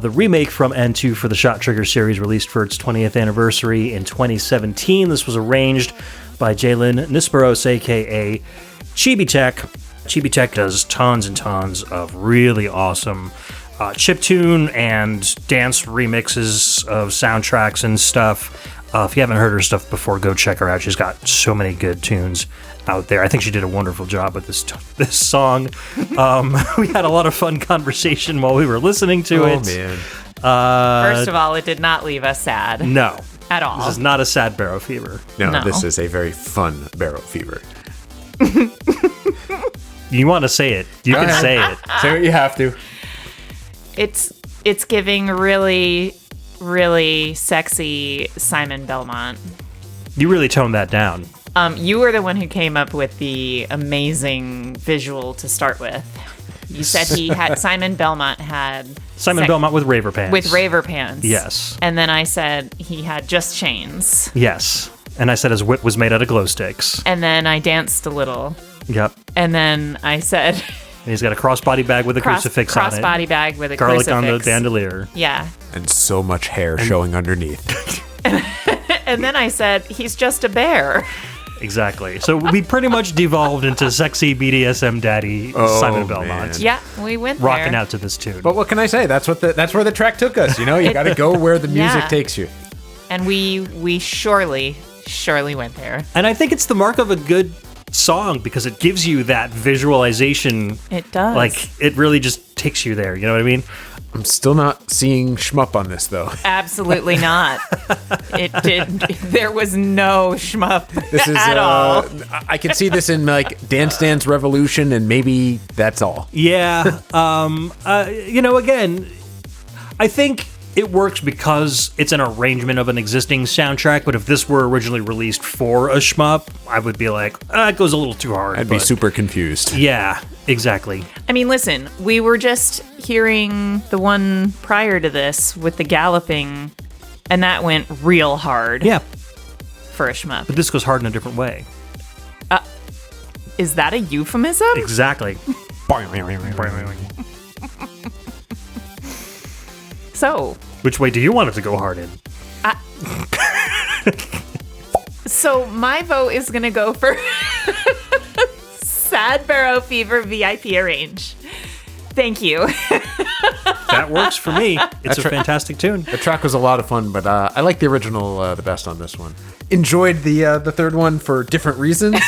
the remake from N2 for the Shot Trigger series, released for its 20th anniversary in 2017. This was arranged by Jalen Nisperos, aka Chibi Tech. Chibi Tech does tons and tons of really awesome chiptune and dance remixes of soundtracks and stuff. If you haven't heard her stuff before, go check her out. She's got so many good tunes out there. I think she did a wonderful job with this song. We had a lot of fun conversation while we were listening to it. Man. First of all, it did not leave us sad. No. At all. This is not a sad Barrow Fever. No, this is a very fun Barrow Fever. You want to say it. You can say it. Say what you have to. It's giving really, really sexy Simon Belmont. You really toned that down. You were the one who came up with the amazing visual to start with. You said Simon Belmont had... Belmont with raver pants. With raver pants. Yes. And then I said he had just chains. Yes. And I said his whip was made out of glow sticks. And then I danced a little. Yep. And then I said... And he's got a crossbody bag with a crucifix on it. Crossbody bag with a garlic crucifix. on the bandolier. Yeah. And so much hair showing underneath. And then I said, he's just a bear. Exactly. So we pretty much devolved into sexy BDSM daddy Simon Belmont. Man. Yeah, we went there. Rocking out to this tune. But what can I say? That's where the track took us. You know, you got to go where the music takes you. And we surely went there. And I think it's the mark of a good song because it gives you that visualization. It does. Like, it really just takes you there. You know what I mean? I'm still not seeing shmup on this, though. Absolutely not. There was no shmup This is at all. I can see this in like Dance Dance Revolution, and maybe that's all. Yeah. Again, I think it works because it's an arrangement of an existing soundtrack, but if this were originally released for a shmup, I would be like, it goes a little too hard. I'd be super confused. Yeah, exactly. I mean, listen, we were just hearing the one prior to this with the galloping, and that went real hard. Yeah. For a shmup. But this goes hard in a different way. Is that a euphemism? Exactly. So. Which way do you want it to go hard in? So my vote is going to go for Sad Barrow Fever VIP Arrange. Thank you. That works for me. It's a fantastic tune. The track was a lot of fun, but I like the original the best on this one. Enjoyed the third one for different reasons.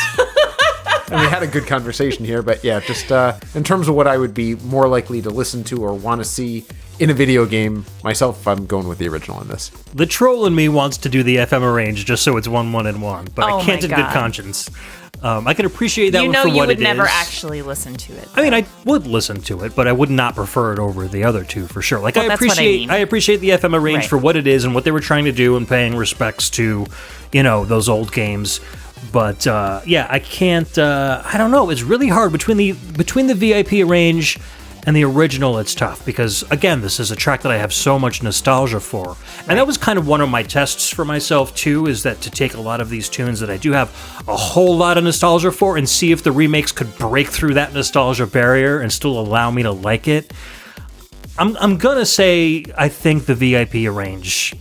And we had a good conversation here, but yeah, just in terms of what I would be more likely to listen to or want to see in a video game, myself, I'm going with the original in this. The troll in me wants to do the FM arrange just so it's 1, 1, and 1, but I can't in good conscience. I can appreciate that one for what it is. You would never actually listen to it. I mean, I would listen to it, but I would not prefer it over the other two for sure. Like, well, I appreciate the FM arrange for what it is and what they were trying to do and paying respects to, those old games. But I can't. I don't know. It's really hard between the VIP arrange and the original. It's tough because again, this is a track that I have so much nostalgia for, and that was kind of one of my tests for myself too. Is that to take a lot of these tunes that I do have a whole lot of nostalgia for and see if the remakes could break through that nostalgia barrier and still allow me to like it. I'm gonna say I think the VIP arrange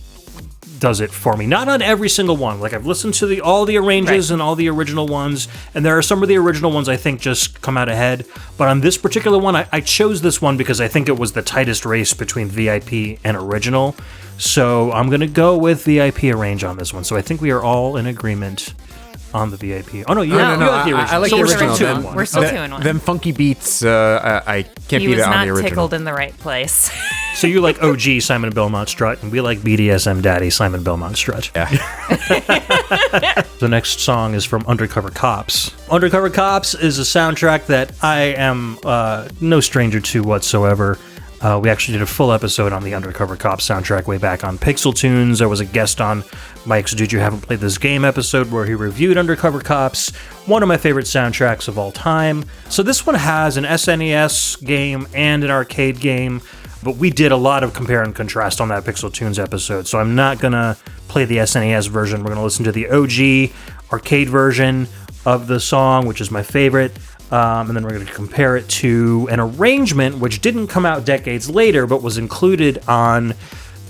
does it for me. Not on every single one. Like, I've listened to all the arranges and all the original ones, and there are some of the original ones I think just come out ahead. But on this particular one, I chose this one because I think it was the tightest race between VIP and original. So I'm going to go with VIP arrange on this one. So I think we are all in agreement on the VIP. Oh, no, you like the original. I like the original. We're still 2-1. Them funky beats, I can't beat it on the original. He was not tickled in the right place. So you like OG Simon Belmont Strut, and we like BDSM Daddy Simon Belmont Strut. Yeah. The next song is from Undercover Cops. Undercover Cops is a soundtrack that I am no stranger to whatsoever. We actually did a full episode on the Undercover Cops soundtrack way back on Pixel Tunes. There was a guest on Mike's Dude You Haven't Played This Game episode where he reviewed Undercover Cops, one of my favorite soundtracks of all time. So this one has an SNES game and an arcade game, but we did a lot of compare and contrast on that Pixel Tunes episode, so I'm not going to play the SNES version. We're going to listen to the OG arcade version of the song, which is my favorite. And then we're going to compare it to an arrangement which didn't come out decades later, but was included on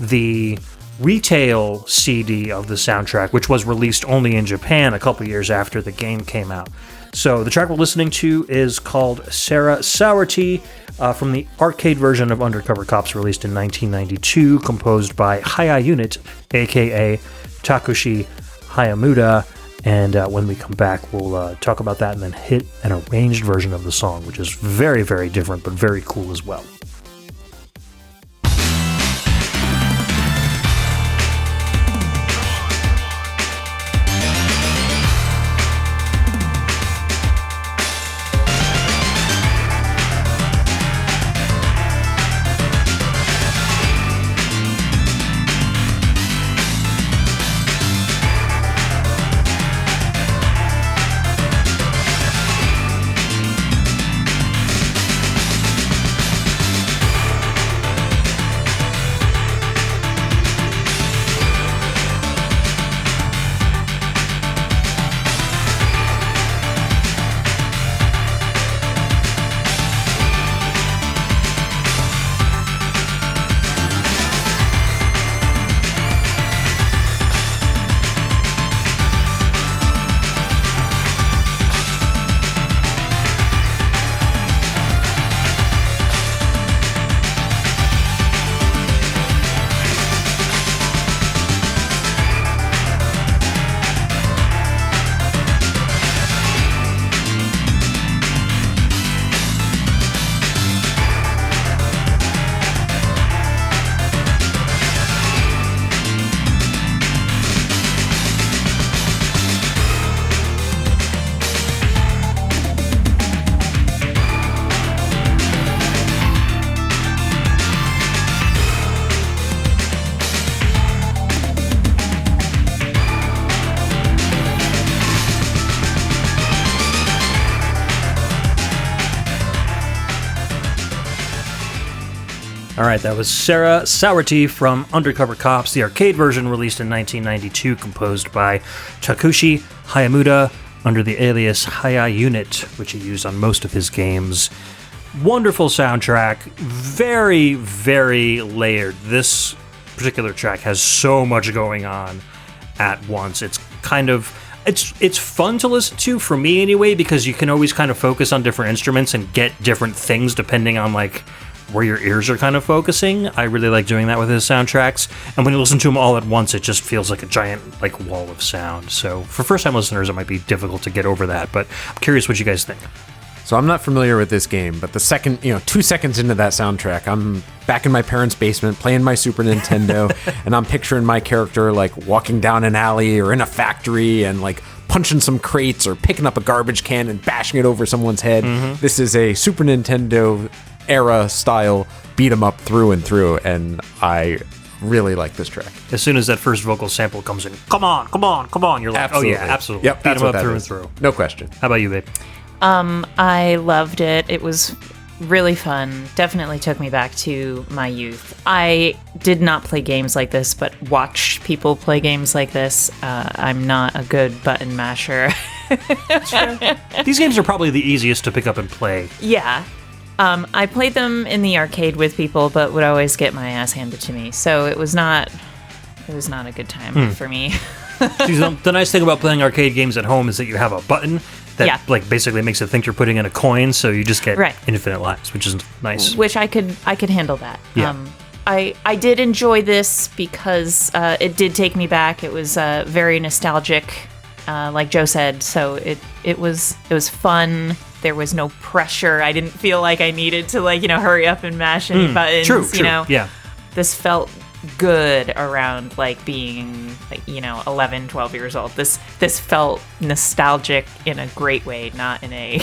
the retail CD of the soundtrack, which was released only in Japan a couple years after the game came out. So the track we're listening to is called Sarah Sourty, from the arcade version of Undercover Cops released in 1992, composed by Haya Unit, aka Takushi Hayamuda. And when we come back, we'll talk about that and then hit an arranged version of the song, which is very, very different, but very cool as well. All right, that was Sarah Sourty from Undercover Cops, the arcade version released in 1992, composed by Takushi Hayamuda under the alias Haya Unit, which he used on most of his games. Wonderful soundtrack, very, very layered. This particular track has so much going on at once. It's kind of... It's fun to listen to, for me anyway, because you can always kind of focus on different instruments and get different things depending on like where your ears are kind of focusing. I really like doing that with his soundtracks, and when you listen to them all at once, it just feels like a giant like wall of sound. So for first-time listeners, it might be difficult to get over that, but I'm curious what you guys think. So I'm not familiar with this game, but the second, 2 seconds into that soundtrack, I'm back in my parents' basement playing my Super Nintendo, and I'm picturing my character like walking down an alley or in a factory and like punching some crates or picking up a garbage can and bashing it over someone's head. Mm-hmm. This is a Super Nintendo era style beat 'em up through and through, and I really like this track. As soon as that first vocal sample comes in, come on, you're like, absolutely. Oh yeah, absolutely. Yep, beat 'em up through and through. No question. How about you, babe? I loved it. It was really fun. Definitely took me back to my youth. I did not play games like this, but watch people play games like this. I'm not a good button masher. These games are probably the easiest to pick up and play. Yeah. I played them in the arcade with people, but would always get my ass handed to me. So it was not a good time for me. See, the nice thing about playing arcade games at home is that you have a button that like basically makes it think you're putting in a coin, so you just get infinite lives, which is nice. Which I could handle that. Yeah. I did enjoy this because it did take me back. It was very nostalgic, like Joe said. So it was fun. There was no pressure. I didn't feel like I needed to hurry up and mash any buttons. True. Yeah. This felt good around being 11, 12 years old. This felt nostalgic in a great way, not in a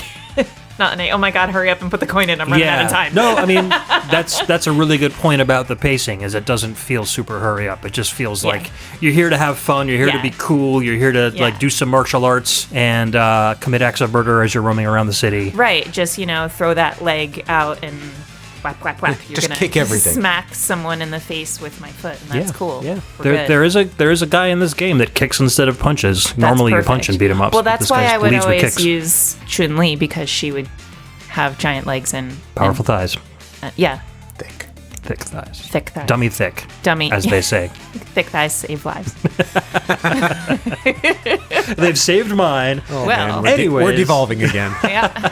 oh my god, hurry up and put the coin in, I'm running out of time. No, I mean that's a really good point about the pacing, is it doesn't feel super hurry up. It just feels like you're here to have fun, you're here to be cool, you're here to do some martial arts and commit acts of murder as you're roaming around the city. Right, just throw that leg out and whack, whack, whack. You're just gonna kick everything. Smack someone in the face with my foot, and that's cool. Yeah, there is a guy in this game that kicks instead of punches. That's Normally perfect. you punch and beat him up. Well, that's why I would always use Chun-Li, because she would have giant legs and powerful thighs. Thick thighs. Dummy thick. As they say. Thick thighs save lives. They've saved mine. Oh, well, man, we're devolving again. Yeah.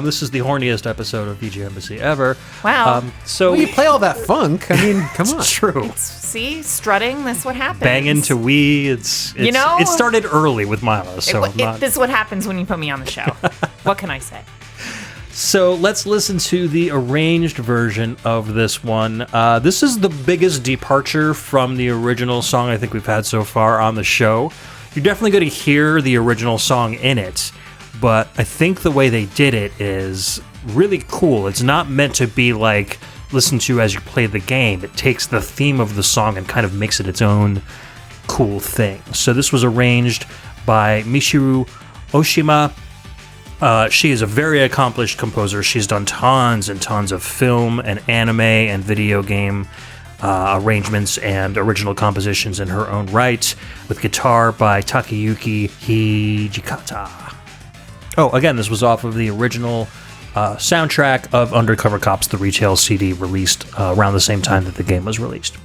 This is the horniest episode of VGMbassy ever. Wow. So you play all that funk. I mean, come on. It's true. See, strutting. That's what happens. Banging to Wii. It's it started early with Myla. So this is what happens when you put me on the show. What can I say? So let's listen to the arranged version of this one. This is the biggest departure from the original song I think we've had so far on the show. You're definitely going to hear the original song in it, but I think the way they did it is really cool. It's not meant to be listen to as you play the game. It takes the theme of the song and kind of makes it its own cool thing. So this was arranged by Michiru Oshima. She is a very accomplished composer. She's done tons and tons of film and anime and video game arrangements and original compositions in her own right, with guitar by Takayuki Hijikata. Oh, again, this was off of the original soundtrack of Undercover Cops, the retail CD released around the same time that the game was released.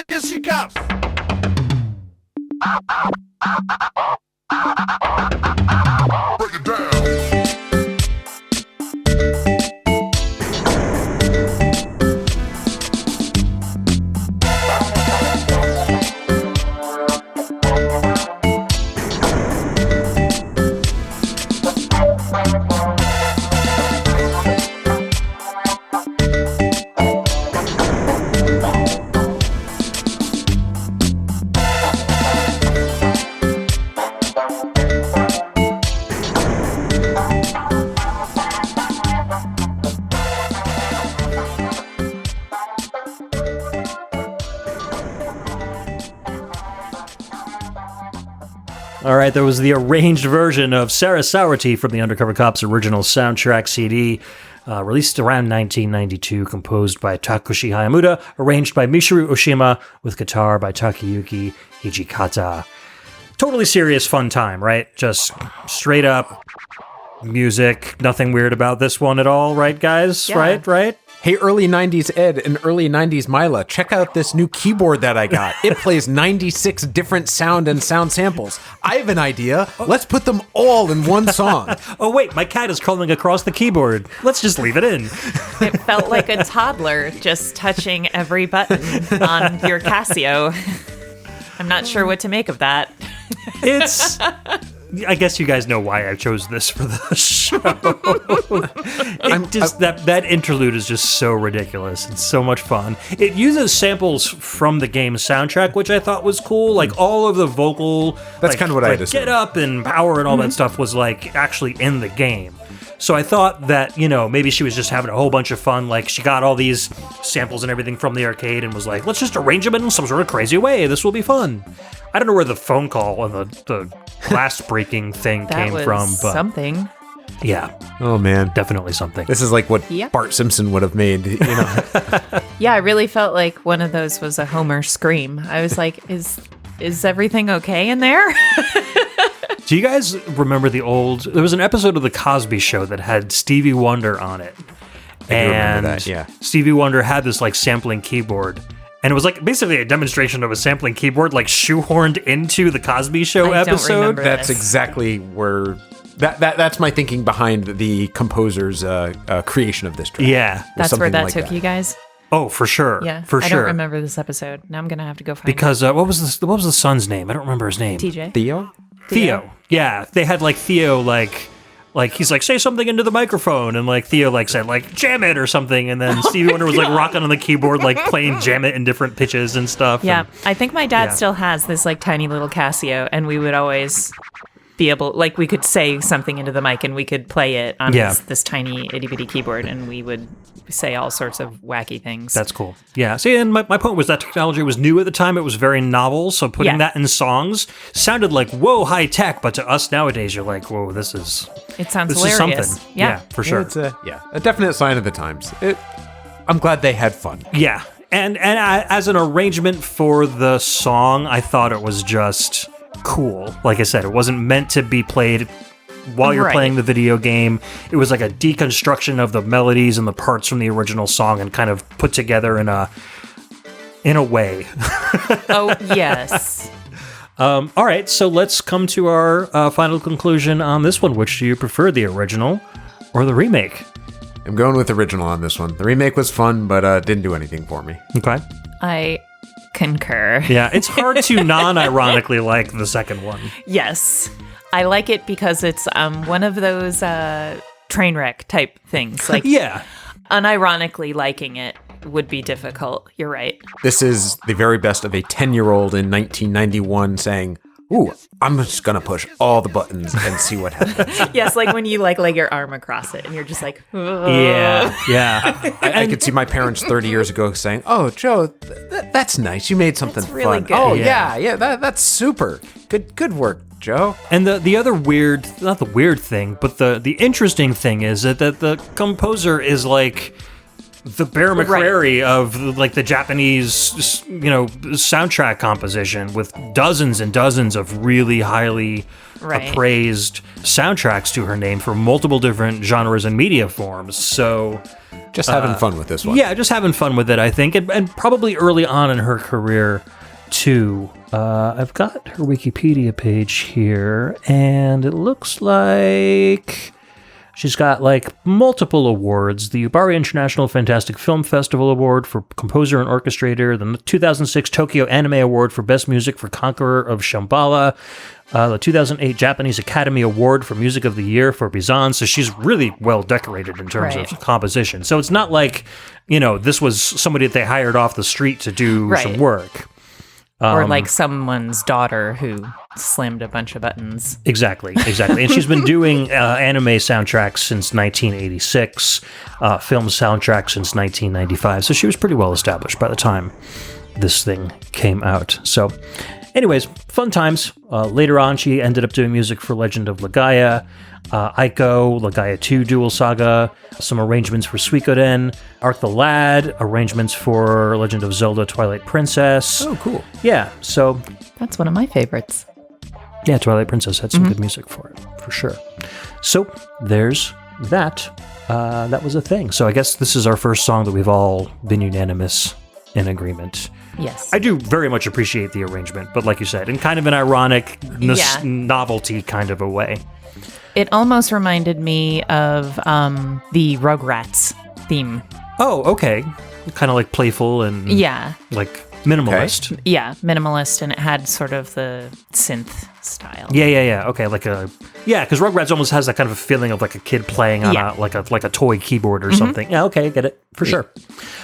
Yes, you got. Break it down. All right, there was the arranged version of Sarah Sourty from the Undercover Cops original soundtrack CD, released around 1992, composed by Takushi Hayamuda, arranged by Michiru Oshima, with guitar by Takayuki Hijikata. Totally serious fun time, right? Just straight up music, nothing weird about this one at all, right, guys? Yeah. Right? Hey, early 90s Ed and early 90s Myla, check out this new keyboard that I got. It plays 96 different sound samples. I have an idea. Let's put them all in one song. Oh, wait, my cat is crawling across the keyboard. Let's just leave it in. It felt like a toddler just touching every button on your Casio. I'm not sure what to make of that. It's... I guess you guys know why I chose this for the show. That interlude is just so ridiculous. It's so much fun. It uses samples from the game's soundtrack, which I thought was cool. Like all of the vocal, That's kind of what I had assumed. Get Up and Power and all that stuff was like actually in the game. So I thought that, maybe she was just having a whole bunch of fun. Like, she got all these samples and everything from the arcade and was like, let's just arrange them in some sort of crazy way. This will be fun. I don't know where the phone call and the glass breaking thing That came was from, but something. yeah, Oh, man. definitely something. This is like what Yep. Bart Simpson would have made, Yeah, I really felt like one of those was a Homer scream. I was like, is everything okay in there? Do you guys remember there was an episode of The Cosby Show that had Stevie Wonder on it. remember that, yeah. Stevie Wonder had this like sampling keyboard. And it was like basically a demonstration of a sampling keyboard like shoehorned into the Cosby Show I don't episode. remember That's this. exactly where... That's my thinking behind the composer's creation of this track. Yeah. That's where something that like took that. you guys? Oh, for sure. Yeah. For I sure. don't remember this episode. Now I'm going to have to go find Because what was the son's name? I don't remember his name. it. TJ. Theo? Theo. Yeah, they had like Theo like he's like, say something into the microphone, and like Theo like said like jam it or something, and then Stevie Wonder was like rocking on the keyboard like playing jam it in different pitches and stuff. Yeah, and, I think my dad Yeah. still has this like tiny little Casio, and we would always be able, like, we could say something into the mic and we could play it on Yeah. this tiny itty bitty keyboard, and we would say all sorts of wacky things. that's cool. Yeah. See, and my point was that technology was new at the time. It was very novel. So putting Yeah. that in songs sounded like, whoa, high tech. But to us nowadays, you're like, whoa, this is It sounds is hilarious. something. Yeah. For sure. It's a definite sign of the times. I'm glad they had fun. Yeah. And as an arrangement for the song, I thought it was just cool. Like I said, it wasn't meant to be played while you're Right. playing the video game. It was like a deconstruction of the melodies and the parts from the original song and kind of put together in a way. Oh, yes. All right, so let's come to our final conclusion on this one. Which do you prefer, the original or the remake? I'm going with original on this one. The remake was fun, but didn't do anything for me. Okay. I concur. Yeah, it's hard to non-ironically like the second one. Yes. I like it because it's one of those train wreck type things. Like, Yeah. unironically liking it would be difficult. You're right. This is the very best of a 10-year-old in 1991 saying, ooh, I'm just going to push all the buttons and see what happens. Yes, like when you like lay your arm across it and you're just like, ugh. Yeah. I could see my parents 30 years ago saying, oh, Joe, that's nice. You made something That's really fun. good. Oh, Yeah. yeah, that's super. Good work, Joe. And the other weird, not the weird thing, but the interesting thing is that the composer is like the Bear McCreary of like the Japanese, soundtrack composition with dozens and dozens of really highly appraised soundtracks to her name for multiple different genres and media forms. So Just having fun with this one. yeah, just having fun with it, I think, and probably early on in her career too. I've got her Wikipedia page here, and it looks like she's got like multiple awards: the Ubari International Fantastic Film Festival Award for Composer and Orchestrator, the 2006 Tokyo Anime Award for Best Music for Conqueror of Shambhala, the 2008 Japanese Academy Award for Music of the Year for Bizan. So she's really well decorated in terms of composition. So it's not like, this was somebody that they hired off the street to do some work. Or like someone's daughter who slammed a bunch of buttons. Exactly. And she's been doing anime soundtracks since 1986, film soundtracks since 1995. So she was pretty well established by the time this thing came out. So anyways, fun times. Later on, she ended up doing music for Legend of Legaia, Aiko, Legaia 2 Dual Saga, some arrangements for Suikoden, Arc the Lad, arrangements for Legend of Zelda Twilight Princess. Oh, cool. Yeah, so That's one of my favorites. yeah, Twilight Princess had some good music for it, for sure. So there's that. That was a thing. So I guess this is our first song that we've all been unanimous in agreement. Yes. I do very much appreciate the arrangement, but like you said, in kind of an ironic novelty kind of a way. It almost reminded me of the Rugrats theme. Oh, okay. Kind of like playful and like minimalist. Okay. Yeah, minimalist, and it had sort of the synth style. Yeah. Okay, because Rugrats almost has that kind of a feeling of like a kid playing on a toy keyboard or something. Yeah, okay, I get it for sure.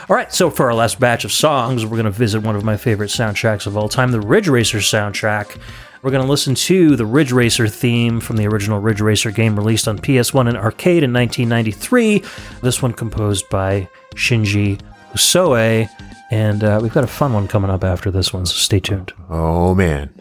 All right, so for our last batch of songs, we're gonna visit one of my favorite soundtracks of all time, the Ridge Racer soundtrack. We're going to listen to the Ridge Racer theme from the original Ridge Racer game released on PS1 and arcade in 1993. This one composed by Shinji Usoe. And we've got a fun one coming up after this one, so stay tuned. Oh, man.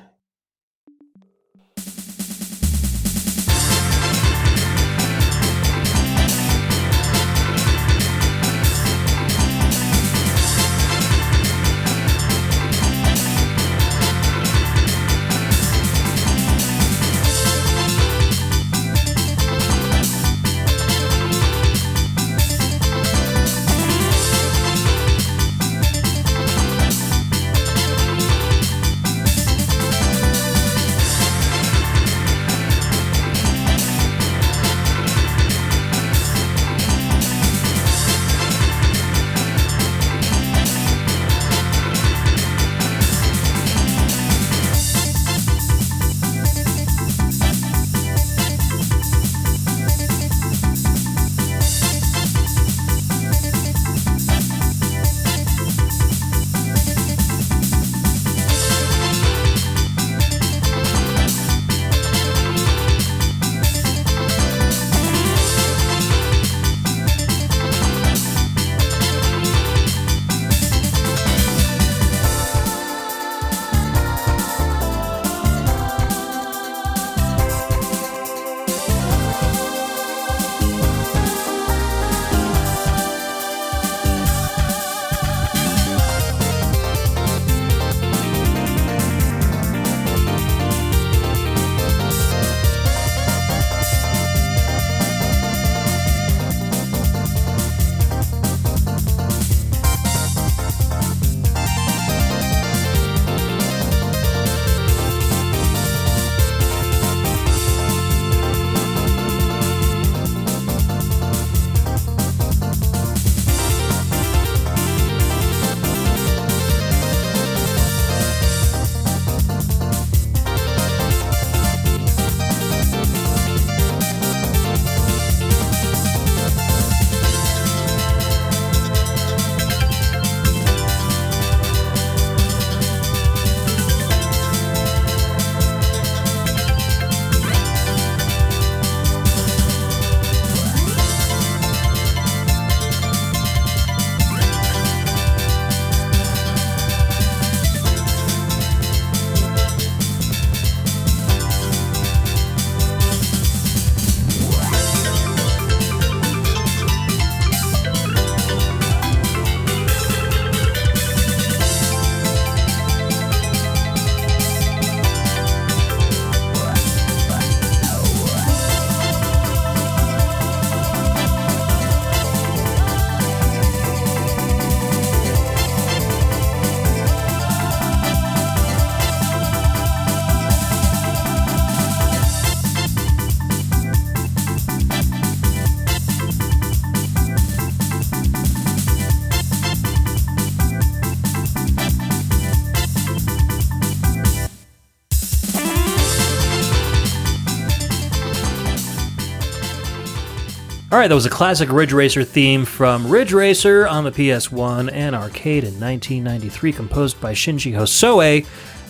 All right, that was a classic Ridge Racer theme from Ridge Racer on the PS1 and arcade in 1993, composed by Shinji Hosoe,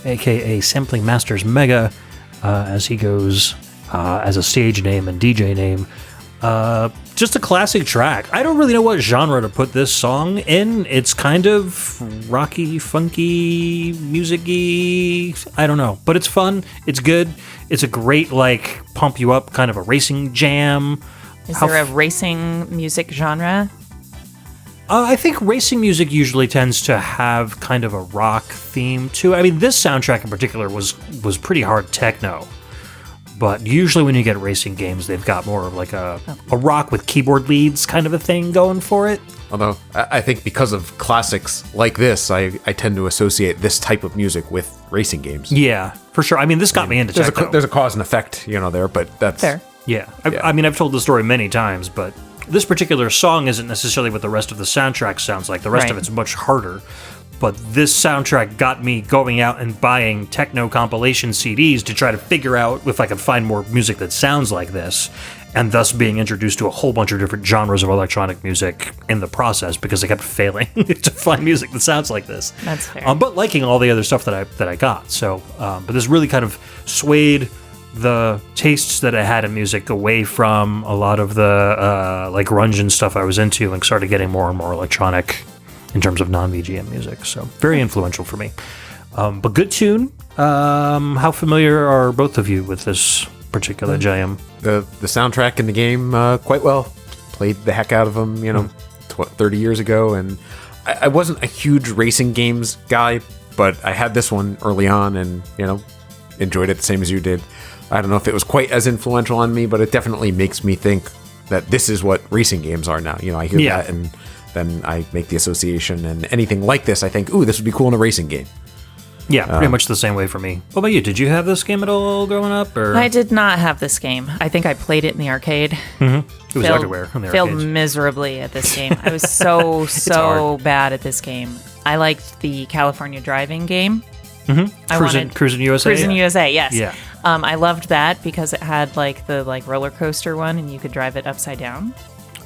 aka Sampling Masters Mega, as he goes as a stage name and DJ name. Just a classic track. I don't really know what genre to put this song in. It's kind of rocky, funky, music-y. I don't know. But it's fun. It's good. It's a great, like, pump you up kind of a racing jam. Is there a racing music genre? I think racing music usually tends to have kind of a rock theme too. I mean, this soundtrack in particular was pretty hard techno. But usually when you get racing games, they've got more of like a rock with keyboard leads kind of a thing going for it. Although, I think because of classics like this, I tend to associate this type of music with racing games. Yeah, for sure. I mean, this got me into techno. There's a cause and effect, there, but that's... Fair. Yeah. I mean, I've told the story many times, but this particular song isn't necessarily what the rest of the soundtrack sounds like. The rest of it's much harder. But this soundtrack got me going out and buying techno compilation CDs to try to figure out if I could find more music that sounds like this, and thus being introduced to a whole bunch of different genres of electronic music in the process because I kept failing to find music that sounds like this. That's fair. But liking all the other stuff that I got. So, but this really kind of swayed the tastes that I had in music away from a lot of the like grunge and stuff I was into and started getting more and more electronic in terms of non-VGM music. So very influential for me. But good tune. How familiar are both of you with this particular jam? The soundtrack in the game quite well. Played the heck out of them, 30 years ago. And I wasn't a huge racing games guy, but I had this one early on and, enjoyed it the same as you did. I don't know if it was quite as influential on me, but it definitely makes me think that this is what racing games are now. I hear that and then I make the association, and anything like this, I think, ooh, this would be cool in a racing game. Yeah, pretty much the same way for me. What about you? Did you have this game at all growing up? Or? I did not have this game. I think I played it in the arcade. Mm-hmm. It was everywhere in the failed arcades. Miserably at this game. I was so bad at this game. I liked the California driving game. Mm-hmm. Cruising USA? Cruising USA, yes. Yeah. I loved that because it had the roller coaster one and you could drive it upside down.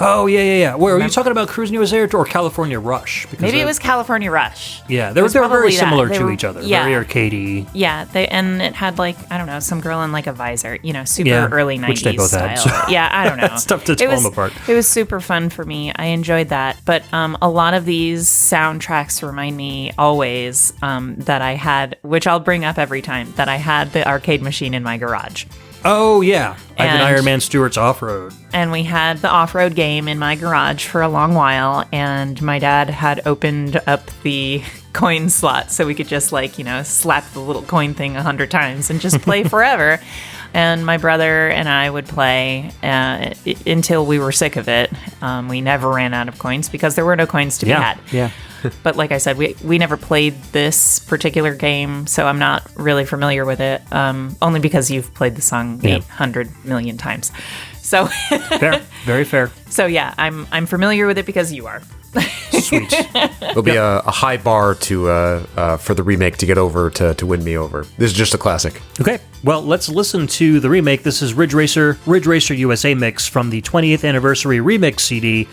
Oh, yeah. Where, are you talking about Cruising USA or California Rush? Because maybe it was California Rush. Yeah, they were very similar to each other. Yeah. Very arcadey. Yeah, and it had some girl in a visor, super early 90s which they both style. had, so. Yeah, I don't know. It's tough to tell them apart. It was super fun for me. I enjoyed that. But a lot of these soundtracks remind me always that I had, which I'll bring up every time, that I had the arcade machine in my garage. Oh, yeah. I had Iron Man Stewart's Off-Road. And we had the off-road game in my garage for a long while, and my dad had opened up the coin slot so we could just slap the little coin thing 100 times and just play forever. And my brother and I would play until we were sick of it. We never ran out of coins because there were no coins to be had. Yeah. But like I said, we never played this particular game, so I'm not really familiar with it, only because you've played the song 800 million times. So Fair. Very fair. So yeah, I'm familiar with it because you are. Sweet. There'll be a high bar for the remake to get over to win me over. This is just a classic. Okay, well, let's listen to the remake. This is Ridge Racer USA mix from the 20th anniversary remix CD.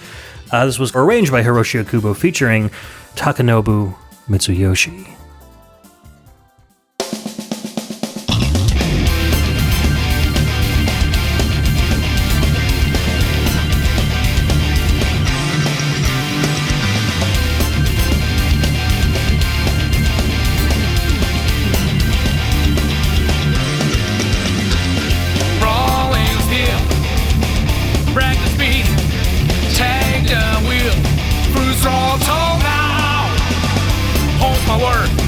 This was arranged by Hiroshi Okubo featuring Takanobu Mitsuyoshi. My word.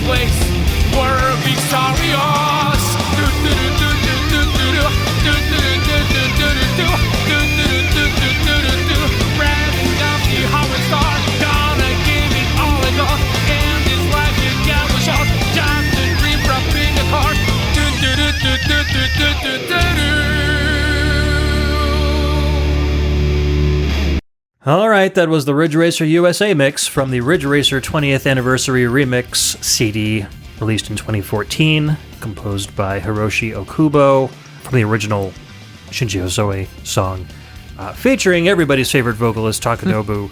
place. We're victorious. Revving up the Howard Star, gonna give it all I got. And this life you got was short, just a dream from being apart. All right, that was the Ridge Racer USA mix from the Ridge Racer 20th Anniversary Remix CD, released in 2014, composed by Hiroshi Okubo, from the original Shinji Hosoe song, featuring everybody's favorite vocalist, Takanobu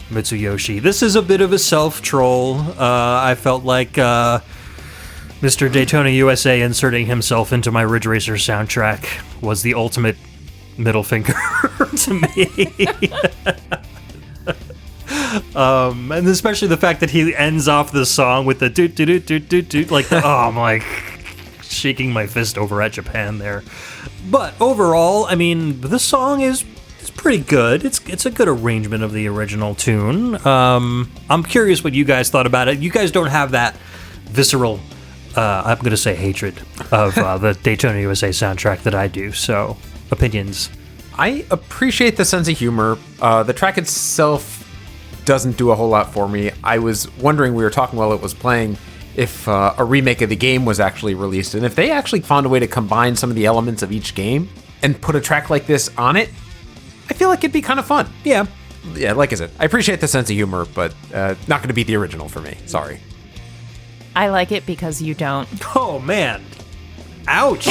Mitsuyoshi. This is a bit of a self-troll. I felt like Mr. Daytona USA inserting himself into my Ridge Racer soundtrack was the ultimate middle finger to me. And especially the fact that he ends off the song with the doot doot doot doot doot, like I'm like shaking my fist over at Japan there. But overall, I mean, this song is pretty good. It's a good arrangement of the original tune. I'm curious what you guys thought about it. You guys don't have that visceral, I'm going to say hatred of the Daytona USA soundtrack that I do. So, opinions. I appreciate the sense of humor. The track itself doesn't do a whole lot for me. I was wondering, we were talking while it was playing, if a remake of the game was actually released, and if they actually found a way to combine some of the elements of each game and put a track like this on it, I feel like it'd be kind of fun. Yeah, like I said, I appreciate the sense of humor, but not going to be the original for me. Sorry. I like it because you don't. Oh, man. Ouch.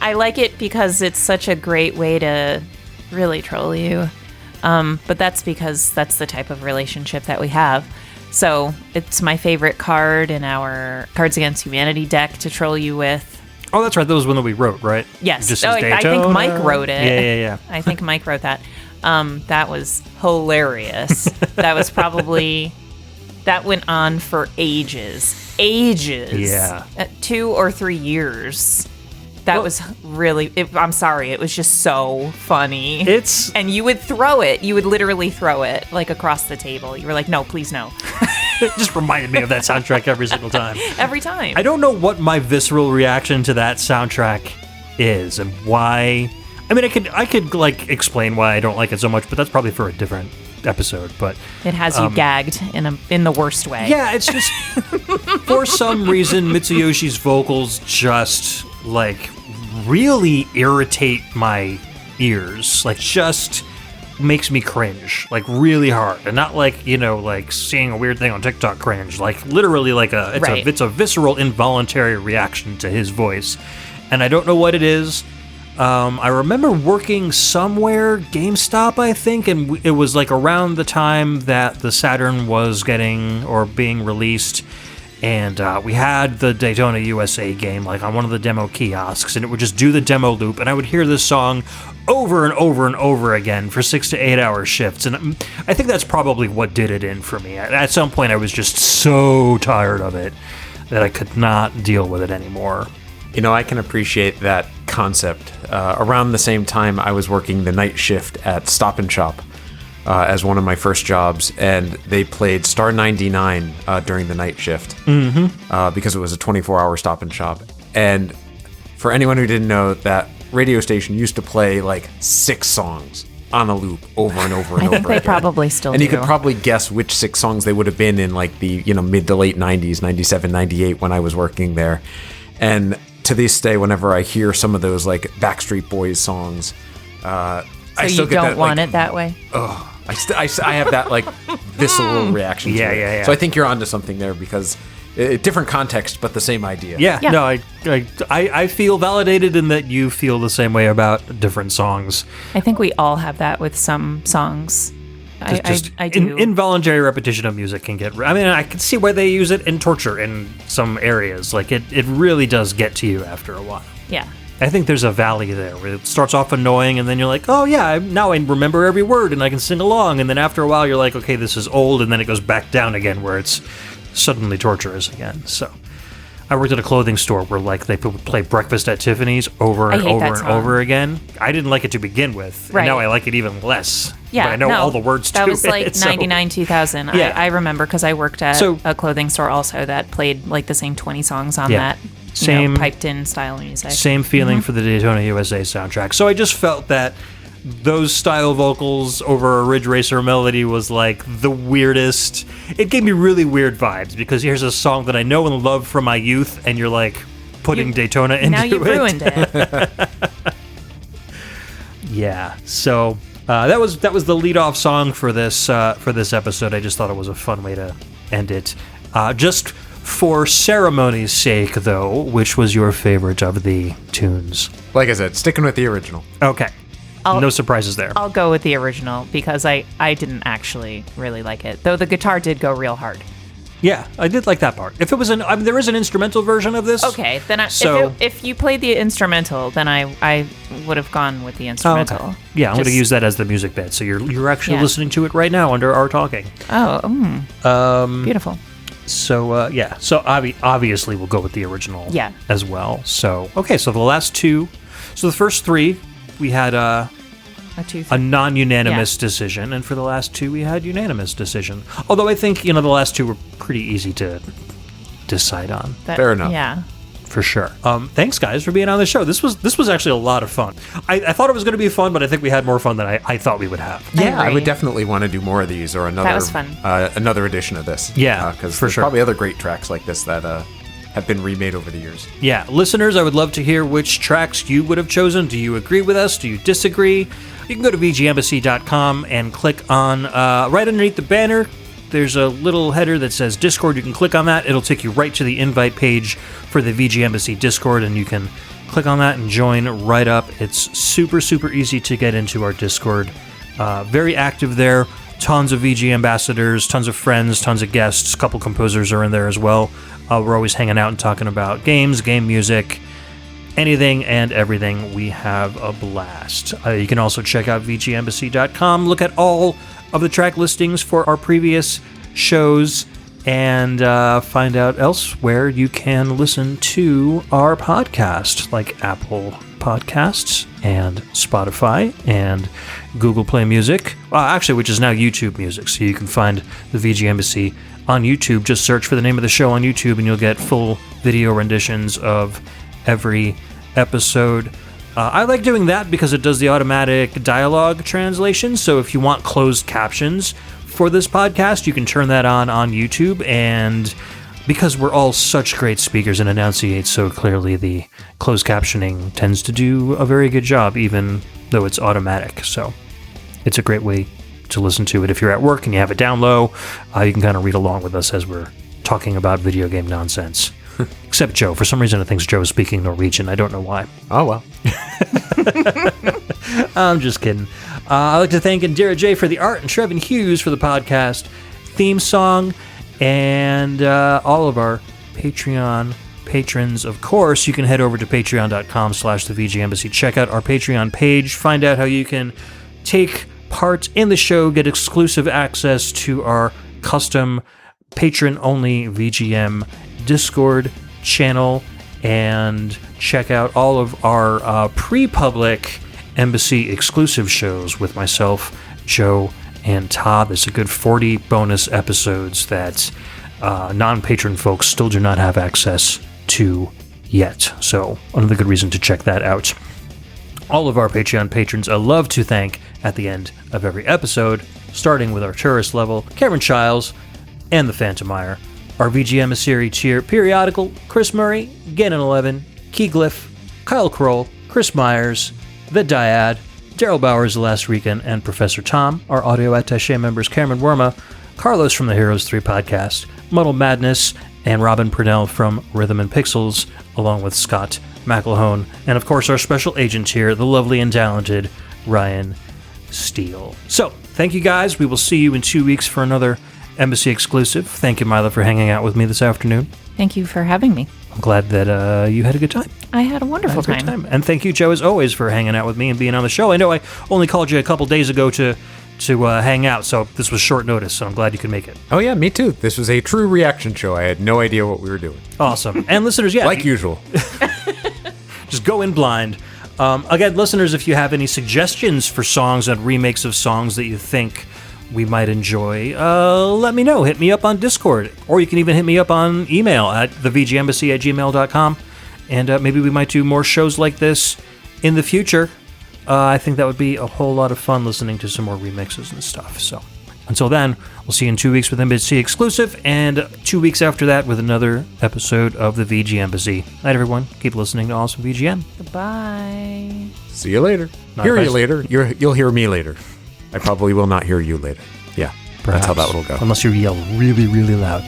I like it because it's such a great way to really troll you. But that's because that's the type of relationship that we have. So it's my favorite card in our Cards Against Humanity deck to troll you with. Oh, that's right. That was one that we wrote, right? Yes. Just I think Mike wrote it. Yeah. I think Mike wrote that. That was hilarious. That was probably... That went on for ages. Yeah. 2 or 3 years. That was really... I'm sorry. It was just so funny. And you would throw it. You would literally throw it, like, across the table. You were like, no, please no. It just reminded me of that soundtrack every single time. Every time. I don't know what my visceral reaction to that soundtrack is and why... I mean, I could like, explain why I don't like it so much, but that's probably for a different episode. But it has you gagged in the worst way. Yeah, it's just... for some reason, Mitsuyoshi's vocals just... like really irritate my ears, like just makes me cringe, like really hard, and not like, you know, like seeing a weird thing on TikTok cringe, like literally like it's a visceral, involuntary reaction to his voice, and I don't know what it is. I remember working somewhere, GameStop, I think, and it was like around the time that the Saturn was getting or being released. And we had the Daytona USA game, like, on one of the demo kiosks, and it would just do the demo loop, and I would hear this song over and over and over again for 6 to 8 hour shifts, and I think that's probably what did it in for me. At some point, I was just so tired of it that I could not deal with it anymore. You know, I can appreciate that concept. Around the same time, I was working the night shift at Stop and Shop. As one of my first jobs, and they played Star 99 during the night shift because it was a 24-hour Stop and Shop. And for anyone who didn't know, that radio station used to play like 6 songs on a loop over and over and over. I think they probably still do. And you could probably guess which 6 songs they would have been in like the, you know, mid to late 90s, 97, 98 when I was working there. And to this day, whenever I hear some of those like Backstreet Boys songs, I still get that, want it that way? Oh, I have that like visceral reaction to it. Yeah. So I think you're onto something there because different context, but the same idea. Yeah. No, I feel validated in that you feel the same way about different songs. I think we all have that with some songs. I do. Involuntary repetition of music can get... I mean, I can see why they use it in torture in some areas. Like, it really does get to you after a while. Yeah. I think there's a valley there where it starts off annoying, and then you're like, oh yeah, now I remember every word, and I can sing along, and then after a while you're like, okay, this is old, and then it goes back down again where it's suddenly torturous again. So I worked at a clothing store where like they would play Breakfast at Tiffany's over I and hate over that and song. over again. I didn't like it to begin with. Right. And now I like it even less. Yeah, But I know no, all the words to it. That was like so- 99, 2000. Yeah. I remember because I worked at So- a clothing store also that played like the same 20 songs on Yeah. that Same- piped in style music. Same feeling Mm-hmm. for the Daytona USA soundtrack. So I just felt that those style vocals over a Ridge Racer melody was like the weirdest. It gave me really weird vibes because here's a song that I know and love from my youth, and you're like putting Daytona into it. Now you ruined it. Yeah. So that was the lead-off song for this episode. I just thought it was a fun way to end it. Just for ceremony's sake, though, which was your favorite of the tunes? Like I said, sticking with the original. Okay. No surprises there. I'll go with the original because I didn't actually really like it, though the guitar did go real hard. Yeah, I did like that part. If it was there is an instrumental version of this. Okay, then if you played the instrumental, then I would have gone with the Oh, instrumental. okay. Yeah, I'm going to Just- use that as the music bed. So you're actually Yeah. listening to it right now under our talking. Beautiful. So yeah, so obviously we'll go with the original. Yeah. As well. So okay, so the last two, so the first three we had a non-unanimous decision, and for the last two we had unanimous decision. Although I think the last two were pretty easy to decide on. Fair enough. Yeah. For sure. Thanks, guys, for being on the show. This was actually a lot of fun. I thought it was going to be fun, but I think we had more fun than I thought we would have. Yeah, I agree. would definitely want to do more of these or another. That was fun. Another edition of this. Yeah, because for there's sure. probably other great tracks like this that have been remade over the years. Yeah, listeners, I would love to hear which tracks you would have chosen. Do you agree with us? Do you disagree? You can go to VGMbassy.com and click on right underneath the banner. There's a little header that says Discord. You can click on that. It'll take you right to the invite page for the VG Embassy Discord, and you can click on that and join right up. It's super, super easy to get into our Discord. Very active there. Tons of VG ambassadors, tons of friends, tons of guests. A couple composers are in there as well. We're always hanging out and talking about games, game music, anything and everything. We have a blast. You can also check out VGMbassy.com. Look at all of the track listings for our previous shows and find out elsewhere you can listen to our podcast, like Apple Podcasts and Spotify and Google Play Music, actually, which is now YouTube Music. So you can find the VG Embassy on YouTube. Just search for the name of the show on YouTube and you'll get full video renditions of every episode. I like doing that because it does the automatic dialogue translation. So if you want closed captions for this podcast, you can turn that on YouTube. And because we're all such great speakers and enunciate so clearly, the closed captioning tends to do a very good job, even though it's automatic. So it's a great way to listen to it. If you're at work and you have it down low, you can kind of read along with us as we're talking about video game nonsense. Except Joe. For some reason, I think Joe is speaking Norwegian. I don't know why. Oh, well. I'm just kidding. I'd like to thank Indira J for the art and Trevin Hughes for the podcast theme song and all of our Patreon patrons. Of course, you can head over to patreon.com/thevgembassy. Check out our Patreon page. Find out how you can take part in the show, get exclusive access to our custom patron-only VGM Discord channel, and check out all of our pre-public Embassy exclusive shows with myself, Joe, and Todd. There's a good 40 bonus episodes that non-patron folks still do not have access to yet. So another good reason to check that out. All of our Patreon patrons I love to thank at the end of every episode, starting with our tourist level, Cameron Childs and the Phantom Meyer. Our VG Emissary tier periodical, Chris Murray, Gannon11, Key Glyph, Kyle Kroll, Chris Myers, The Dyad, Daryl Bowers, The Last Weekend, and Professor Tom. Our audio attaché members, Cameron Worma, Carlos from the Heroes 3 podcast, Muddle Madness, and Robin Purnell from Rhythm and Pixels, along with Scott McElhone, and of course our special agent here, the lovely and talented Ryan Steele. So, thank you guys. We will see you in 2 weeks for another Embassy exclusive. Thank you, Myla, for hanging out with me this afternoon. Thank you for having me. I'm glad that you had a good time. I had a wonderful Had a great time. And thank you, Joe, as always, for hanging out with me and being on the show. I know I only called you a couple days ago to to hang out. So this was short notice, so I'm glad you could make it. Oh, yeah, me too. This was a true reaction show. I had no idea what we were doing. Awesome. And listeners, yeah. Like usual. Just go in blind. Again, listeners, if you have any suggestions for songs and remakes of songs that you think we might enjoy, let me know. Hit me up on Discord, or you can even hit me up on email at thevgembassy@gmail.com, and maybe we might do more shows like this in the future. I think that would be a whole lot of fun listening to some more remixes and stuff. So until then, we'll see you in 2 weeks with Embassy Exclusive, and 2 weeks after that with another episode of the VG Embassy. Night, everyone. Keep listening to Awesome VGM. Goodbye. See you later. Not Hear if I you later. You'll hear me later. I probably will not hear you later. Yeah, Perhaps. that's how that will go. Unless you yell really, really loud.